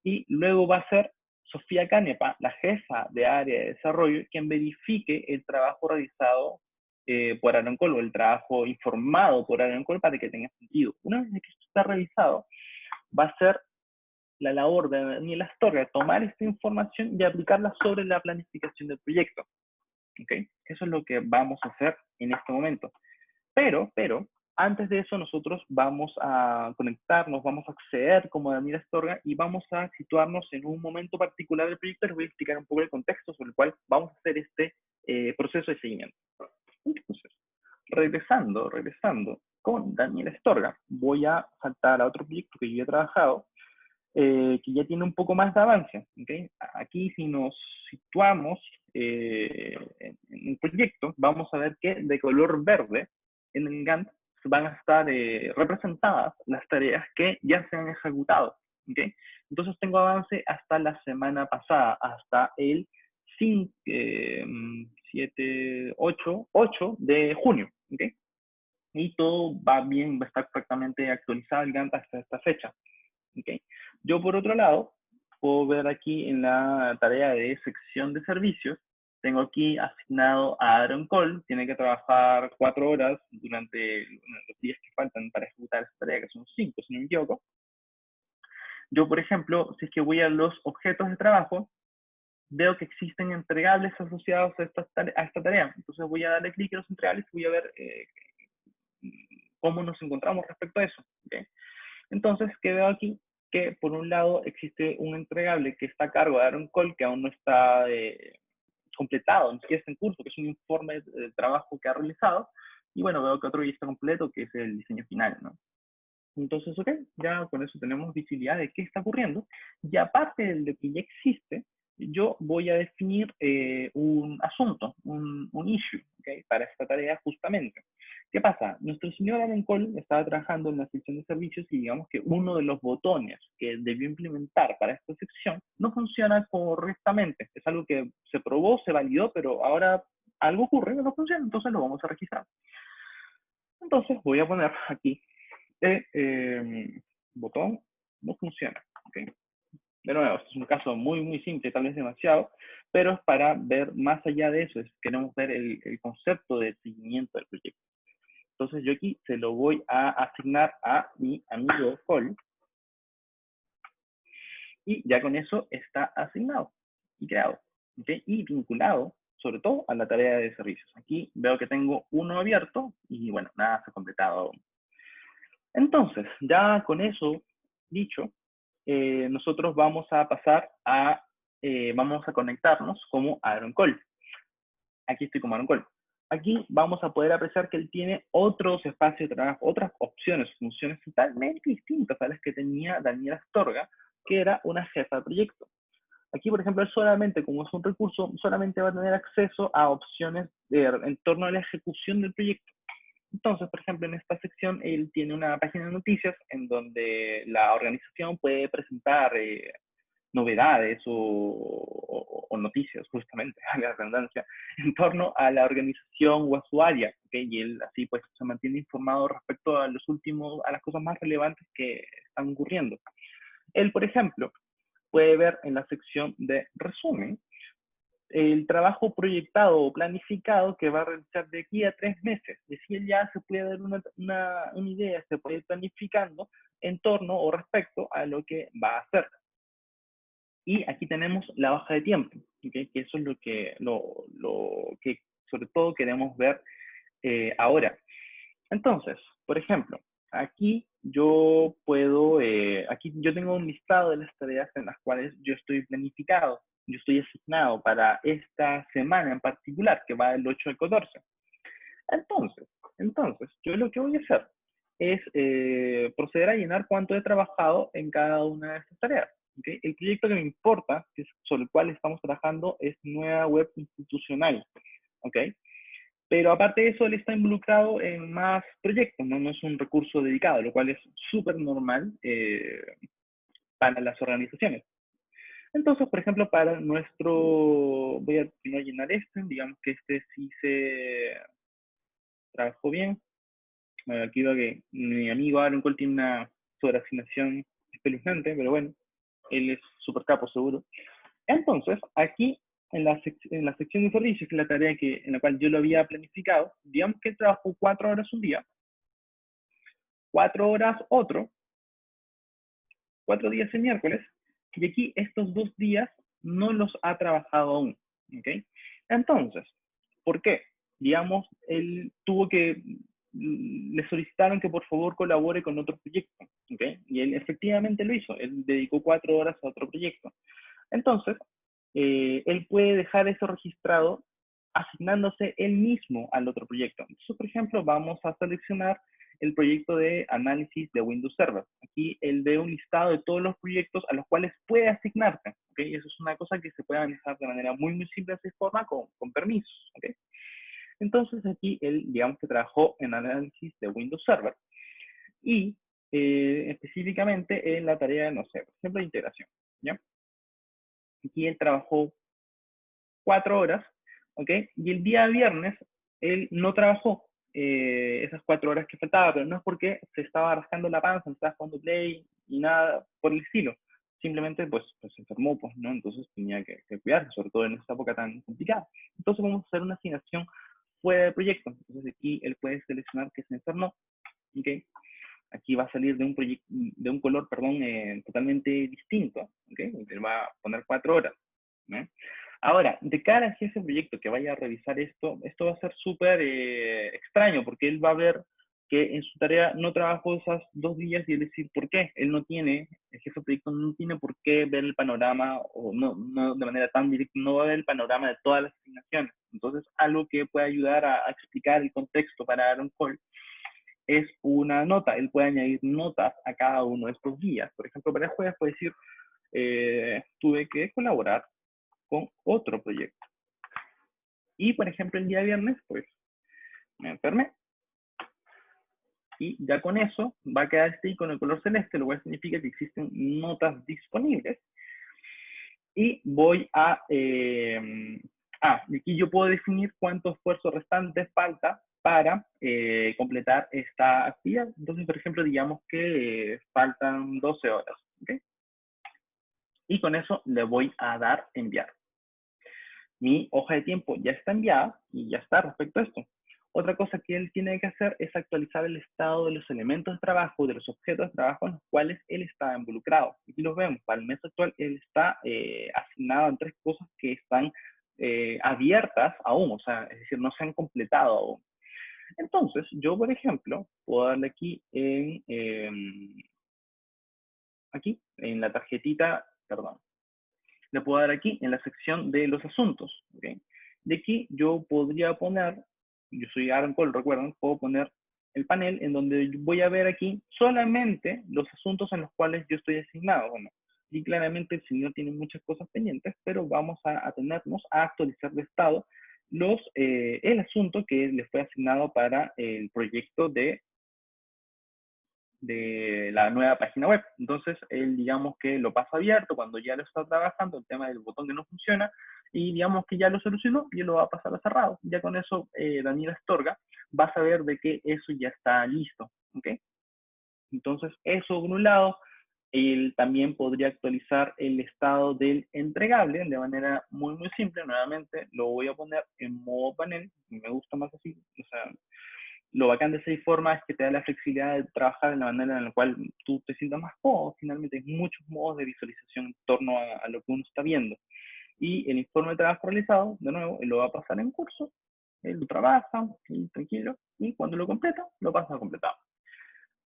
y luego va a ser Sofía Canepa, la jefa de área de desarrollo, quien verifique el trabajo realizado por Aaron Cole, o el trabajo informado por Aaron Cole para que tenga sentido. Una vez que esto está realizado, va a ser la labor de Daniel Astorga, tomar esta información y aplicarla sobre la planificación del proyecto. ¿Okay? Eso es lo que vamos a hacer en este momento. Pero, antes de eso nosotros vamos a conectarnos, vamos a acceder como Daniel Astorga y vamos a situarnos en un momento particular del proyecto. Les voy a explicar un poco el contexto sobre el cual vamos a hacer este proceso de seguimiento. Entonces, regresando con Daniel Astorga, voy a saltar a otro proyecto que yo he trabajado, que ya tiene un poco más de avance. ¿Okay? Aquí si nos situamos en el proyecto, vamos a ver que de color verde en el Gantt van a estar representadas las tareas que ya se han ejecutado. ¿Okay? Entonces tengo avance hasta la semana pasada, hasta el 5, 7, 8 de junio. ¿Okay? Y todo va bien, va a estar perfectamente actualizado el Gantt hasta esta fecha. ¿Okay? Yo, por otro lado, puedo ver aquí en la tarea de sección de servicios, tengo aquí asignado a Aaron Cole, tiene que trabajar 4 horas durante los días que faltan para ejecutar esta tarea, que son 5, si no me equivoco. Yo, por ejemplo, si es que voy a los objetos de trabajo, veo que existen entregables asociados a esta tarea. Entonces voy a darle clic a los entregables y voy a ver cómo nos encontramos respecto a eso. ¿Okay? Entonces, ¿qué veo aquí? Que por un lado existe un entregable que está a cargo de Aaron Cole, que aún no está completado, ni siquiera está en curso, que es un informe de trabajo que ha realizado, y bueno, veo que otro ya está completo, que es el diseño final, ¿no? Entonces, ok, ya con eso tenemos visibilidad de qué está ocurriendo, y aparte de lo que ya existe, yo voy a definir un asunto, un issue, ¿okay? Para esta tarea justamente. ¿Qué pasa? Nuestro señor Aaron Cole estaba trabajando en la sección de servicios y digamos que uno de los botones que debió implementar para esta sección no funciona correctamente. Es algo que se probó, se validó, pero ahora algo ocurre y no funciona, entonces lo vamos a registrar. Entonces voy a poner aquí botón no funciona. ¿Okay? De nuevo, este es un caso muy simple, tal vez demasiado, pero es para ver más allá de eso, queremos ver el concepto de seguimiento del proyecto. Entonces yo aquí se lo voy a asignar a mi amigo Cole, y ya con eso está asignado y creado, ¿okay? Y vinculado, sobre todo, a la tarea de servicios. Aquí veo que tengo uno abierto y bueno, nada se ha completado aún. Entonces, ya con eso dicho, nosotros vamos a pasar a, vamos a conectarnos como Aaron Cole. Aquí estoy como Aaron Cole. Aquí vamos a poder apreciar que él tiene otros espacios de trabajo, otras opciones, funciones totalmente distintas a las que tenía Daniela Astorga, que era una jefa de proyecto. Aquí, por ejemplo, él solamente, como es un recurso, solamente va a tener acceso a opciones en torno a la ejecución del proyecto. Entonces, por ejemplo, en esta sección, él tiene una página de noticias en donde la organización puede presentar novedades o noticias, justamente, a la redundancia, en torno a la organización o a su área, ¿okay? Y él así pues se mantiene informado respecto a los últimos, a las cosas más relevantes que están ocurriendo. Él, por ejemplo, puede ver en la sección de resumen el trabajo proyectado o planificado que va a realizar de aquí a 3 meses. Y así él ya se puede dar una idea, se puede ir planificando en torno o respecto a lo que va a hacer. Y aquí tenemos la hoja de tiempo, ¿okay? Que eso es lo que sobre todo queremos ver ahora. Entonces, por ejemplo, aquí yo puedo, aquí yo tengo un listado de las tareas en las cuales yo estoy planificado, yo estoy asignado para esta semana en particular, que va del 8 al 14. Entonces, yo lo que voy a hacer es proceder a llenar cuánto he trabajado en cada una de estas tareas. ¿Okay? El proyecto que me importa, que es sobre el cual estamos trabajando, es Nueva Web Institucional. ¿Okay? Pero aparte de eso, él está involucrado en más proyectos, ¿no? No es un recurso dedicado, lo cual es súper normal para las organizaciones. Entonces, por ejemplo, para nuestro, voy a primero llenar este, digamos que este sí se trabajó bien. Aquí veo que mi amigo Aaron Cole tiene una sobreasignación espeluznante, pero bueno, él es súper capo seguro. Entonces, aquí en la sección de servicios, que es la tarea en la cual yo lo había planificado, digamos que él trabajó 4 horas un día, 4 horas otro, 4 días el miércoles, y aquí estos 2 días no los ha trabajado aún. ¿Okay? Entonces, ¿por qué? Digamos, él tuvo que, le solicitaron que por favor colabore con otro proyecto. ¿Okay? Y él efectivamente lo hizo, él dedicó 4 horas a otro proyecto. Entonces, él puede dejar eso registrado asignándose él mismo al otro proyecto. Entonces, por ejemplo, vamos a seleccionar el proyecto de análisis de Windows Server. Aquí él ve un listado de todos los proyectos a los cuales puede asignarse. ¿Okay? Eso es una cosa que se puede manejar de manera muy simple de esa forma con permisos. ¿Okay? Entonces aquí él, digamos que trabajó en análisis de Windows Server y específicamente en la tarea de, no sé, por ejemplo, de integración. ¿Ya? Aquí él trabajó 4 horas, ¿ok? Y el día viernes él no trabajó esas 4 horas que faltaba, pero no es porque se estaba rascando la panza, no estaba jugando play y nada por el estilo. Simplemente pues se enfermó, pues, ¿no? Entonces tenía que cuidarse, sobre todo en esta época tan complicada. Entonces vamos a hacer una asignación fuera del proyecto. Entonces aquí él puede seleccionar que se enfermó, ¿ok? Aquí va a salir de un color, perdón, totalmente distinto, ¿ok? Él va a poner 4 horas, ¿no? Ahora, de cara hacia ese proyecto que vaya a revisar esto va a ser súper extraño, porque él va a ver que en su tarea no trabajó esos 2 días y él decir, ¿por qué? Él no tiene, el jefe de proyecto no tiene por qué ver el panorama, o no de manera tan directa, no va a ver el panorama de todas las asignaciones. Entonces, algo que puede ayudar a explicar el contexto para Aaron Cole es una nota. Él puede añadir notas a cada uno de estos días. Por ejemplo, para el jueves puede decir, tuve que colaborar con otro proyecto. Y, por ejemplo, el día viernes, pues, me enfermé. Y ya con eso va a quedar este icono de color celeste, lo cual significa que existen notas disponibles. Y voy a... y aquí yo puedo definir cuánto esfuerzo restante falta para completar esta actividad. Entonces, por ejemplo, digamos que faltan 12 horas, ¿ok? Y con eso le voy a dar enviar. Mi hoja de tiempo ya está enviada y ya está respecto a esto. Otra cosa que él tiene que hacer es actualizar el estado de los elementos de trabajo, de los objetos de trabajo en los cuales él está involucrado. Aquí los vemos, para el mes actual él está asignado en 3 cosas que están abiertas aún, o sea, es decir, no se han completado aún. Entonces, yo, por ejemplo, puedo darle aquí en la tarjetita, perdón, le puedo dar aquí en la sección de los asuntos. ¿Okay? De aquí yo podría poner, yo soy Aaron Cole, recuerden, puedo poner el panel en donde voy a ver aquí solamente los asuntos en los cuales yo estoy asignado. Bueno, y claramente el señor tiene muchas cosas pendientes, pero vamos a atenernos a actualizar de estado el asunto que le fue asignado para el proyecto de la nueva página web. Entonces, él digamos que lo pasa abierto cuando ya lo está trabajando, el tema del botón que no funciona, y digamos que ya lo solucionó y él lo va a pasar a cerrado. Ya con eso, Daniel Astorga va a saber de que eso ya está listo. ¿Ok? Entonces, eso por un lado. Él también podría actualizar el estado del entregable de manera muy, muy simple. Nuevamente, lo voy a poner en modo panel. Me gusta más así. O sea, lo bacán de esa forma es que te da la flexibilidad de trabajar de la manera en la cual tú te sientas más cómodo. Finalmente hay muchos modos de visualización en torno a lo que uno está viendo. Y el informe de trabajo realizado, de nuevo, él lo va a pasar en curso, él lo trabaja, y tranquilo, y cuando lo completa, lo pasa completado.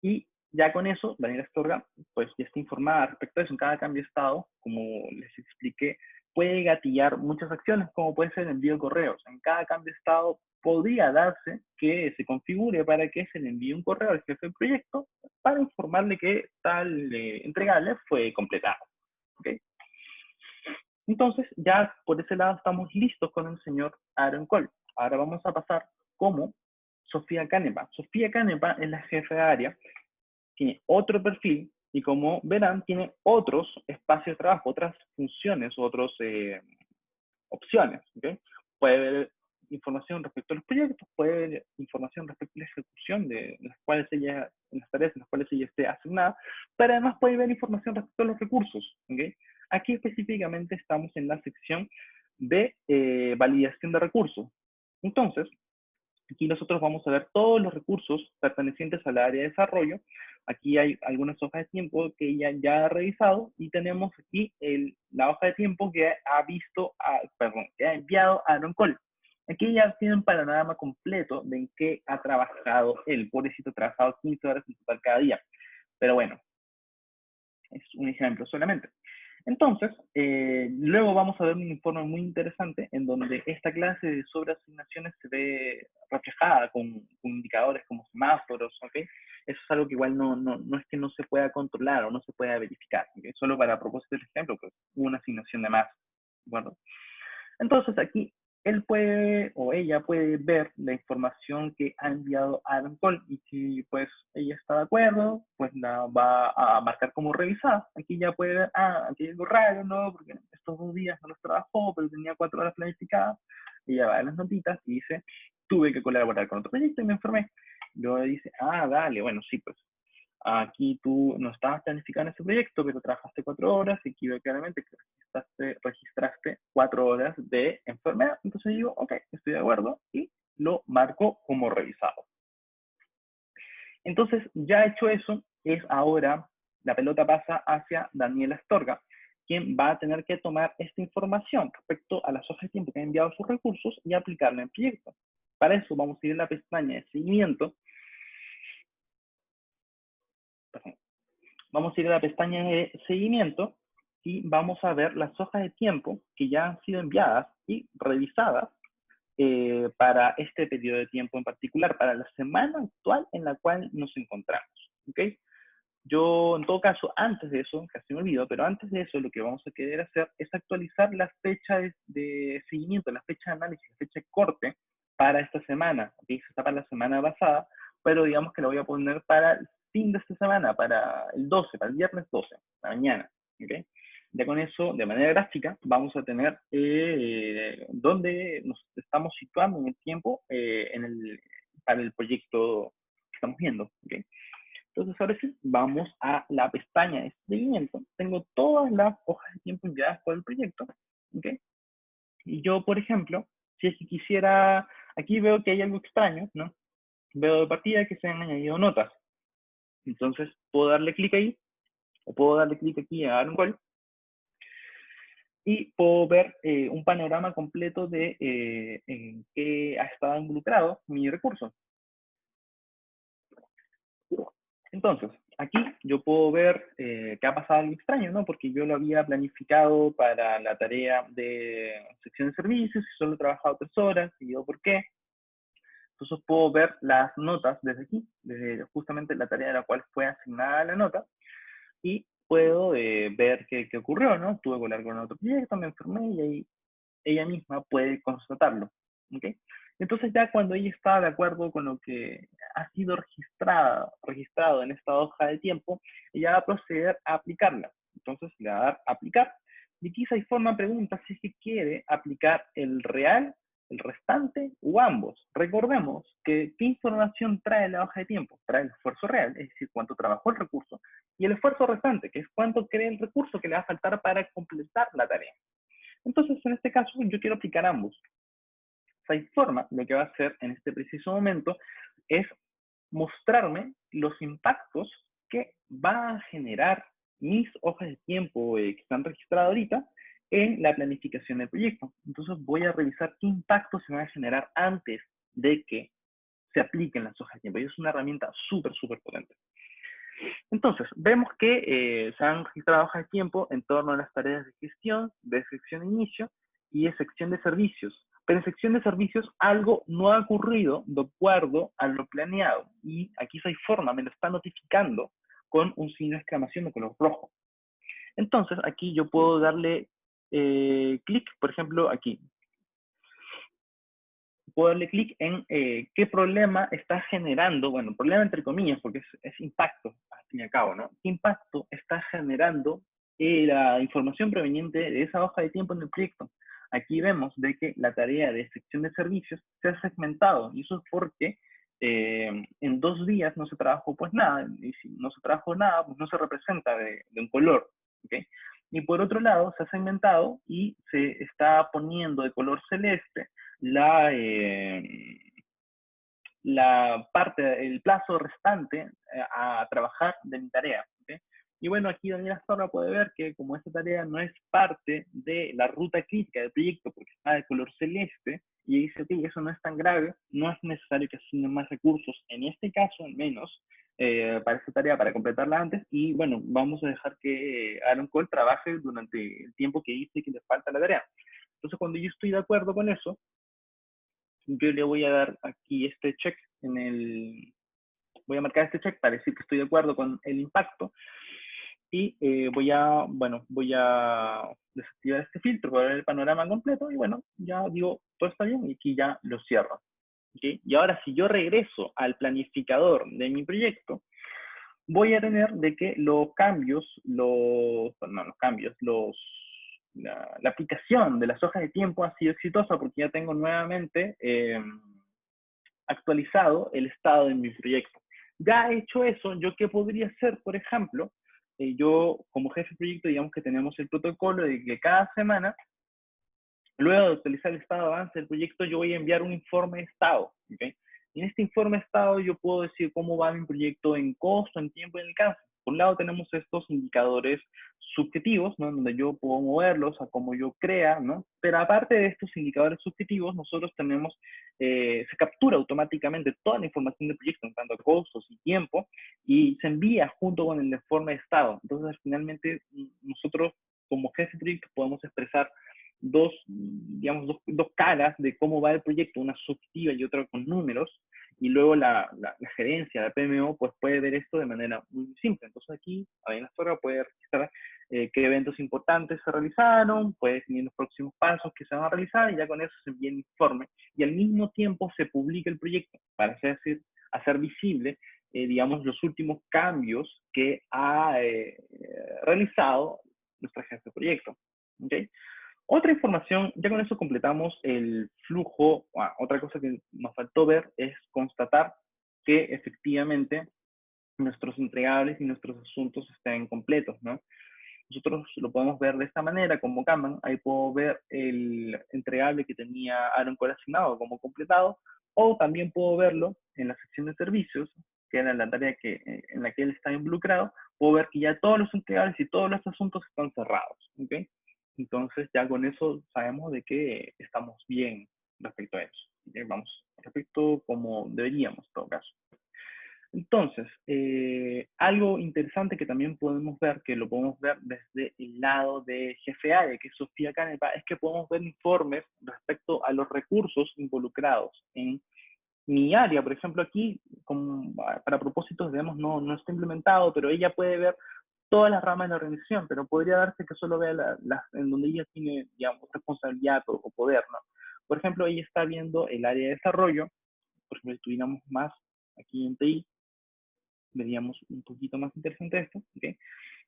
Y ya con eso, Daniela Astorga, pues ya está informada respecto a eso. En cada cambio de estado, como les expliqué, puede gatillar muchas acciones, como puede ser el envío de correos. En cada cambio de estado podría darse que se configure para que se le envíe un correo al jefe del proyecto para informarle que tal entregable fue completado. ¿Okay? Entonces, ya por ese lado estamos listos con el señor Aaron Cole. Ahora vamos a pasar como Sofía Canepa. Sofía Canepa es la jefe de área, tiene otro perfil y como verán tiene otros espacios de trabajo, otras funciones, otras opciones. ¿Okay? Puede ver información respecto a los proyectos, puede ver información respecto a la ejecución de las cuales ella, en las tareas en las cuales ella esté asignada, pero además puede ver información respecto a los recursos. ¿Okay? Aquí específicamente estamos en la sección de validación de recursos. Entonces, aquí nosotros vamos a ver todos los recursos pertenecientes al área de desarrollo. Aquí hay algunas hojas de tiempo que ella ya ha revisado y tenemos aquí la hoja de tiempo que ha visto, que ha enviado a Aaron Cole. Aquí ya tiene un panorama completo de en qué ha trabajado él. Pobrecito, ha trabajado 15 horas en total cada día. Pero bueno, es un ejemplo solamente. Entonces, luego vamos a ver un informe muy interesante en donde esta clase de sobreasignaciones se ve reflejada con indicadores como semáforos, ¿ok? Eso es algo que igual no es que no se pueda controlar o no se pueda verificar, ¿ok? Solo para propósito del ejemplo, pues una asignación de más, ¿de acuerdo? Entonces aquí él puede o ella puede ver la información que ha enviado Aaron Cole y si pues ella está de acuerdo, pues la va a marcar como revisada. Aquí ya puede ver, aquí hay algo raro, ¿no? Porque estos 2 días no los trabajó, pero tenía 4 horas planificadas. Ella va a las notitas y dice, tuve que colaborar con otro proyecto y me enfermé. Luego dice, dale, bueno, sí, pues aquí tú no estabas planificando ese proyecto, pero trabajaste 4 horas y aquí veo claramente que registraste 4 horas de enfermedad. Entonces digo, ok, estoy de acuerdo y lo marco como revisado. Entonces, ya hecho eso, es ahora la pelota pasa hacia Daniel Astorga, quien va a tener que tomar esta información respecto a las hojas de tiempo que ha enviado sus recursos y aplicarla en el proyecto. Para eso vamos a ir a la pestaña de seguimiento. Perdón. Vamos a ir a la pestaña de seguimiento y vamos a ver las hojas de tiempo que ya han sido enviadas y revisadas para este periodo de tiempo en particular, para la semana actual en la cual nos encontramos. ¿Okay? Yo, en todo caso, antes de eso, casi me olvido, pero antes de eso, lo que vamos a querer hacer es actualizar la fecha de seguimiento, la fecha de análisis, la fecha de corte para esta semana. ¿Okay? Esta está para la semana pasada, pero digamos que la voy a poner para el fin de esta semana, para el 12, para el viernes 12, la mañana. ¿Okay? Ya con eso, de manera gráfica, vamos a tener dónde nos estamos situando en el tiempo, en el para el proyecto que estamos viendo. ¿Okay? Entonces, ahora sí, vamos a la pestaña de seguimiento. Tengo todas las hojas de tiempo enviadas por el proyecto. ¿Okay? Y yo, por ejemplo, si es que quisiera, aquí veo que hay algo extraño, ¿no? Veo de partida que se han añadido notas. Entonces, puedo darle clic ahí, o puedo darle clic aquí a un gol, y puedo ver un panorama completo de en qué ha estado involucrado mi recurso. Entonces, aquí yo puedo ver que ha pasado algo extraño, ¿no? Porque yo lo había planificado para la tarea de sección de servicios y solo he trabajado 3 horas, y yo, ¿por qué? Entonces puedo ver las notas desde aquí, desde justamente la tarea de la cual fue asignada la nota, y puedo ver qué ocurrió, ¿no? Tuve que hablar con otro proyecto, me enfermé y ahí ella misma puede constatarlo. ¿Ok? Entonces ya cuando ella está de acuerdo con lo que ha sido registrado en esta hoja de tiempo, ella va a proceder a aplicarla. Entonces le va a dar aplicar. Y aquí Saiforma pregunta si es que quiere aplicar el real, el restante o ambos. Recordemos que ¿qué información trae la hoja de tiempo? Trae el esfuerzo real, es decir, cuánto trabajó el recurso, y el esfuerzo restante, que es cuánto cree el recurso que le va a faltar para completar la tarea. Entonces, en este caso, yo quiero aplicar ambos. Siteforma lo que va a hacer en este preciso momento es mostrarme los impactos que va a generar mis hojas de tiempo que están registradas ahorita en la planificación del proyecto. Entonces voy a revisar qué impactos se van a generar antes de que se apliquen las hojas de tiempo. Y es una herramienta súper, súper potente. Entonces, vemos que se han registrado hojas de tiempo en torno a las tareas de gestión, de sección de inicio y de sección de servicios. Pero en sección de servicios algo no ha ocurrido de acuerdo a lo planeado. Y aquí Saiforma me lo está notificando con un signo de exclamación de color rojo. Entonces, aquí yo puedo darle clic, por ejemplo, aquí. Puedo darle clic en qué problema está generando, bueno, problema entre comillas, porque es impacto, al fin y al cabo, ¿no? ¿Qué impacto está generando la información proveniente de esa hoja de tiempo en el proyecto? Aquí vemos de que la tarea de sección de servicios se ha segmentado, y eso es porque en 2 días no se trabajó pues nada, y si no se trabajó nada, pues no se representa de un color, ¿ok? Y por otro lado, se ha segmentado y se está poniendo de color celeste la parte, el plazo restante a trabajar de mi tarea. ¿Okay? Y bueno, aquí Daniela Zorra puede ver que como esta tarea no es parte de la ruta crítica del proyecto porque está de color celeste, y dice, ok, eso no es tan grave, no es necesario que asignen más recursos, en este caso al menos, para esta tarea, para completarla antes, y bueno, vamos a dejar que Aaron Cole trabaje durante el tiempo que dice que le falta la tarea. Entonces, cuando yo estoy de acuerdo con eso, yo le voy a dar aquí este check voy a marcar este check para decir que estoy de acuerdo con el impacto, y voy a desactivar este filtro para ver el panorama completo, y bueno, ya digo, todo está bien, y aquí ya lo cierro. ¿Okay? Y ahora si yo regreso al planificador de mi proyecto, voy a tener de que la aplicación de las hojas de tiempo ha sido exitosa porque ya tengo nuevamente actualizado el estado de mi proyecto. Ya hecho eso, ¿yo qué podría hacer? Por ejemplo, yo como jefe de proyecto, digamos que tenemos el protocolo de que cada semana, luego de actualizar el estado de avance del proyecto, yo voy a enviar un informe de estado. ¿Okay? Y en este informe de estado yo puedo decir cómo va mi proyecto en costo, en tiempo y en alcance. Por un lado tenemos estos indicadores subjetivos, ¿no? Donde yo puedo moverlos a como yo crea, ¿no? Pero aparte de estos indicadores subjetivos, nosotros tenemos, se captura automáticamente toda la información del proyecto en cuanto a costos y tiempo, y se envía junto con el informe de estado. Entonces, finalmente, nosotros como jefe de proyecto podemos expresar dos caras de cómo va el proyecto, una subjetiva y otra con números, y luego la gerencia, la PMO, pues puede ver esto de manera muy simple. Entonces aquí, en la historia puede registrar qué eventos importantes se realizaron, puede definir los próximos pasos que se van a realizar, y ya con eso se envía el informe, y al mismo tiempo se publica el proyecto para hacer visible, digamos, los últimos cambios que ha realizado nuestra jefe de proyecto. ¿Okay? Otra información, ya con eso completamos el flujo. Otra cosa que nos faltó ver es constatar que efectivamente nuestros entregables y nuestros asuntos estén completos, ¿no? Nosotros lo podemos ver de esta manera, como Kanban. Ahí puedo ver el entregable que tenía Aaron Cole asignado como completado, o también puedo verlo en la sección de servicios, que era la tarea en la que él está involucrado. Puedo ver que ya todos los entregables y todos los asuntos están cerrados, ¿ok? Entonces ya con eso sabemos de que estamos bien respecto a eso. ¿Okay? Vamos, respecto como deberíamos en todo caso. Entonces, algo interesante que también podemos ver, que lo podemos ver desde el lado de jefe área, que es Sofía Canepa, es que podemos ver informes respecto a los recursos involucrados en mi área. Por ejemplo, aquí, para propósitos, digamos, no está implementado, pero ella puede ver todas las ramas de la organización, pero podría darse que solo vea en donde ella tiene, digamos, responsabilidad o poder, ¿no? Por ejemplo, ella está viendo el área de desarrollo. Por ejemplo, si tuviéramos más aquí en TI, veríamos un poquito más interesante esto, ¿okay?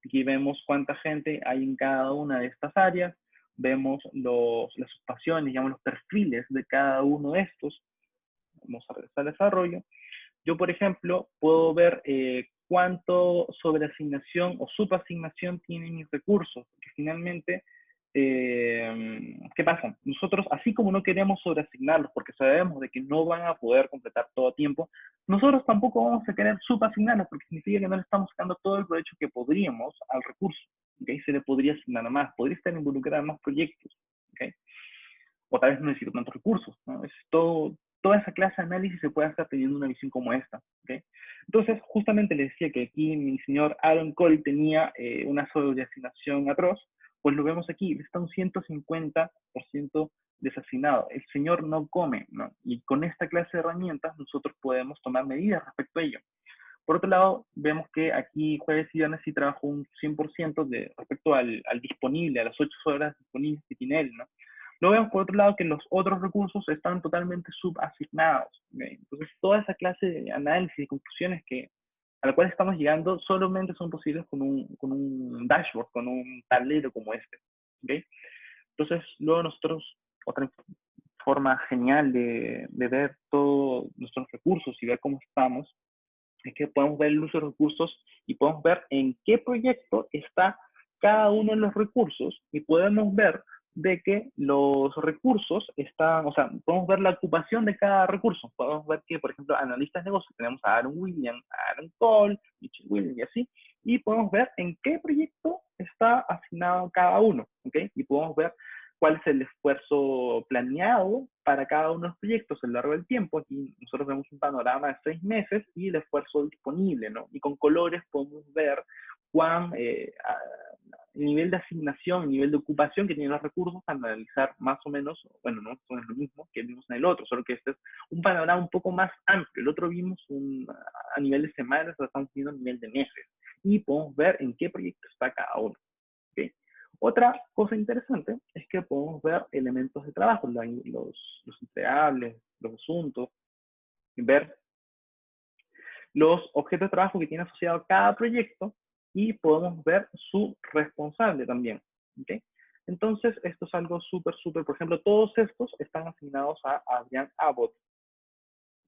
Aquí vemos cuánta gente hay en cada una de estas áreas, vemos las ocupaciones, digamos, los perfiles de cada uno de estos. Vamos a regresar al desarrollo. Yo, por ejemplo, puedo ver cuánto sobreasignación o subasignación tienen mis recursos, porque finalmente, ¿qué pasa? Nosotros, así como no queremos sobreasignarlos porque sabemos de que no van a poder completar todo a tiempo, nosotros tampoco vamos a querer subasignarlos porque significa que no le estamos sacando todo el provecho que podríamos al recurso. ¿Okay? Se le podría asignar más, podría estar involucrada en más proyectos. ¿Okay? O tal vez no necesito tantos recursos, ¿no? Es toda esa clase de análisis se puede hacer teniendo una visión como esta, ¿okay? Entonces, justamente le decía que aquí mi señor Aaron Cole tenía una sobreasignación atroz, pues lo vemos aquí, está un 150% desasignado. El señor no come, ¿no? Y con esta clase de herramientas nosotros podemos tomar medidas respecto a ello. Por otro lado, vemos que aquí jueves y viernes sí trabajo un 100% respecto al disponible, a las 8 horas disponibles que tiene él, ¿no? Lo vemos por otro lado que los otros recursos están totalmente subasignados. ¿Okay? Entonces, toda esa clase de análisis y conclusiones a la cual estamos llegando solamente son posibles con un dashboard, con un tablero como este. ¿Okay? Entonces, luego nosotros, otra forma genial de ver todos nuestros recursos y ver cómo estamos, es que podemos ver el uso de recursos y podemos ver en qué proyecto está cada uno de los recursos y podemos ver de que los recursos están, o sea, podemos ver la ocupación de cada recurso. Podemos ver que, por ejemplo, analistas de negocios, tenemos a Aaron Williams, a Aaron Cole, Mitchell Williams y así, y podemos ver en qué proyecto está asignado cada uno, ¿ok? Y podemos ver cuál es el esfuerzo planeado para cada uno de los proyectos a lo largo del tiempo. Aquí nosotros vemos un panorama de 6 meses y el esfuerzo disponible, ¿no? Y con colores podemos ver cuán el nivel de asignación, el nivel de ocupación que tienen los recursos para analizar más o menos, bueno, no es lo mismo que vimos en el otro, solo que este es un panorama un poco más amplio. El otro vimos a nivel de semanas, lo estamos viendo a nivel de meses. Y podemos ver en qué proyecto está cada uno. ¿Okay? Otra cosa interesante es que podemos ver elementos de trabajo, los entregables, los asuntos, ver los objetos de trabajo que tiene asociado cada proyecto y podemos ver su responsable también. ¿Okay? Entonces, esto es algo súper, por ejemplo, todos estos están asignados a Adrián Abbott.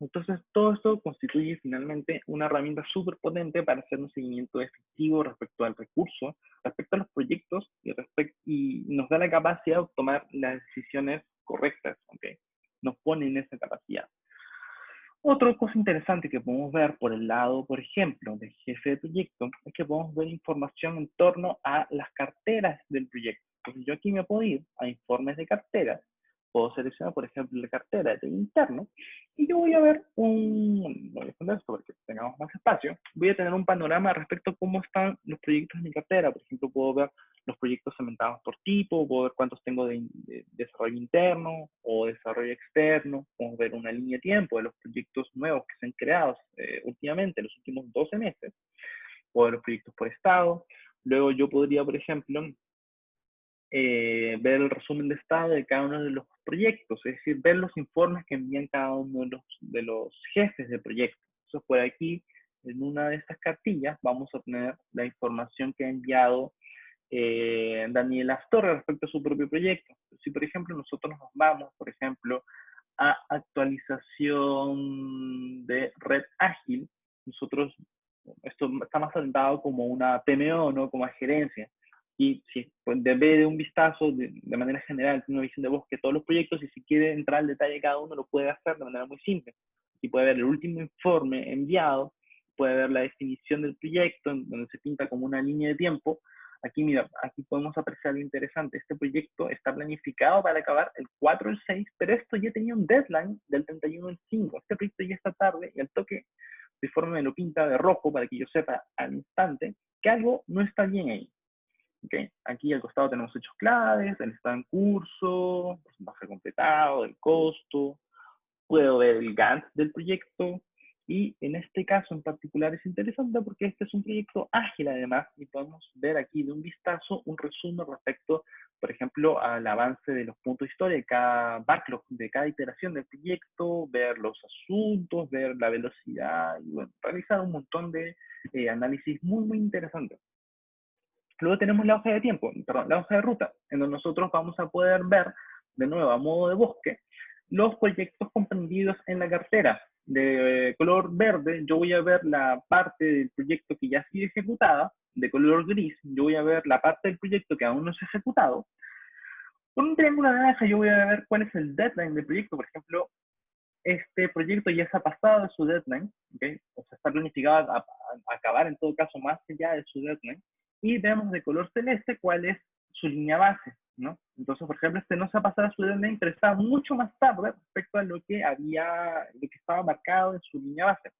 Entonces, todo esto constituye finalmente una herramienta súper potente para hacer un seguimiento efectivo respecto al recurso, respecto a los proyectos y nos da la capacidad de tomar las decisiones correctas, ¿okay? Nos pone en esa capacidad. Otra cosa interesante que podemos ver por el lado, por ejemplo, del jefe de proyecto, es que podemos ver información en torno a las carteras del proyecto. Entonces, yo aquí me puedo ir a informes de carteras, puedo seleccionar, por ejemplo, la cartera de interno, y yo voy a ver voy a poner esto para que tengamos más espacio, voy a tener un panorama respecto a cómo están los proyectos en mi cartera. Por ejemplo, puedo ver los proyectos segmentados por tipo, puedo ver cuántos tengo de desarrollo interno o desarrollo externo, podemos ver una línea de tiempo de los proyectos nuevos que se han creado últimamente, en los últimos 12 meses, o de los proyectos por estado. Luego yo podría, por ejemplo, ver el resumen de estado de cada uno de los proyectos, es decir, ver los informes que envían cada uno de los jefes de proyecto. Entonces, por aquí, en una de estas cartillas, vamos a tener la información que ha enviado Daniel Astorga respecto a su propio proyecto. Si, por ejemplo, nosotros nos vamos, por ejemplo, a actualización de red ágil, nosotros, esto está más orientado como una PMO, ¿no? Como a gerencia. Y si pues, ve de un vistazo de manera general, tiene una visión de bosque de todos los proyectos y si quiere entrar al detalle de cada uno, lo puede hacer de manera muy simple. Y puede ver el último informe enviado, puede ver la definición del proyecto, donde se pinta como una línea de tiempo. Aquí, mira, aquí podemos apreciar lo interesante. Este proyecto está planificado para acabar el 4 del 6, pero esto ya tenía un deadline del 31 del 5. Este proyecto ya está tarde y al toque de forma me lo pinta de rojo para que yo sepa al instante que algo no está bien ahí. ¿Okay? Aquí al costado tenemos hechos claves, el está en curso, porcentaje completado, el costo, puedo ver el Gantt del proyecto y en este caso en particular es interesante porque este es un proyecto ágil además y podemos ver aquí de un vistazo un resumen respecto, por ejemplo, al avance de los puntos de historia de cada backlog, de cada iteración del proyecto, ver los asuntos, ver la velocidad y bueno, realizar un montón de análisis muy interesantes. Luego tenemos la hoja de tiempo, perdón, la hoja de ruta, en donde nosotros vamos a poder ver, de nuevo, a modo de bosque, los proyectos comprendidos en la cartera. De color verde, yo voy a ver la parte del proyecto que ya ha sido ejecutada. De color gris, yo voy a ver la parte del proyecto que aún no se ha ejecutado. Con un triángulo naranja, yo voy a ver cuál es el deadline del proyecto. Por ejemplo, este proyecto ya se ha pasado de su deadline, ¿okay? O sea, está planificado a acabar en todo caso más allá de su deadline, y vemos de color celeste cuál es su línea base, ¿no? Entonces, por ejemplo, este no se ha pasado a su deadline, pero está mucho más tarde respecto a lo que estaba marcado en su línea base.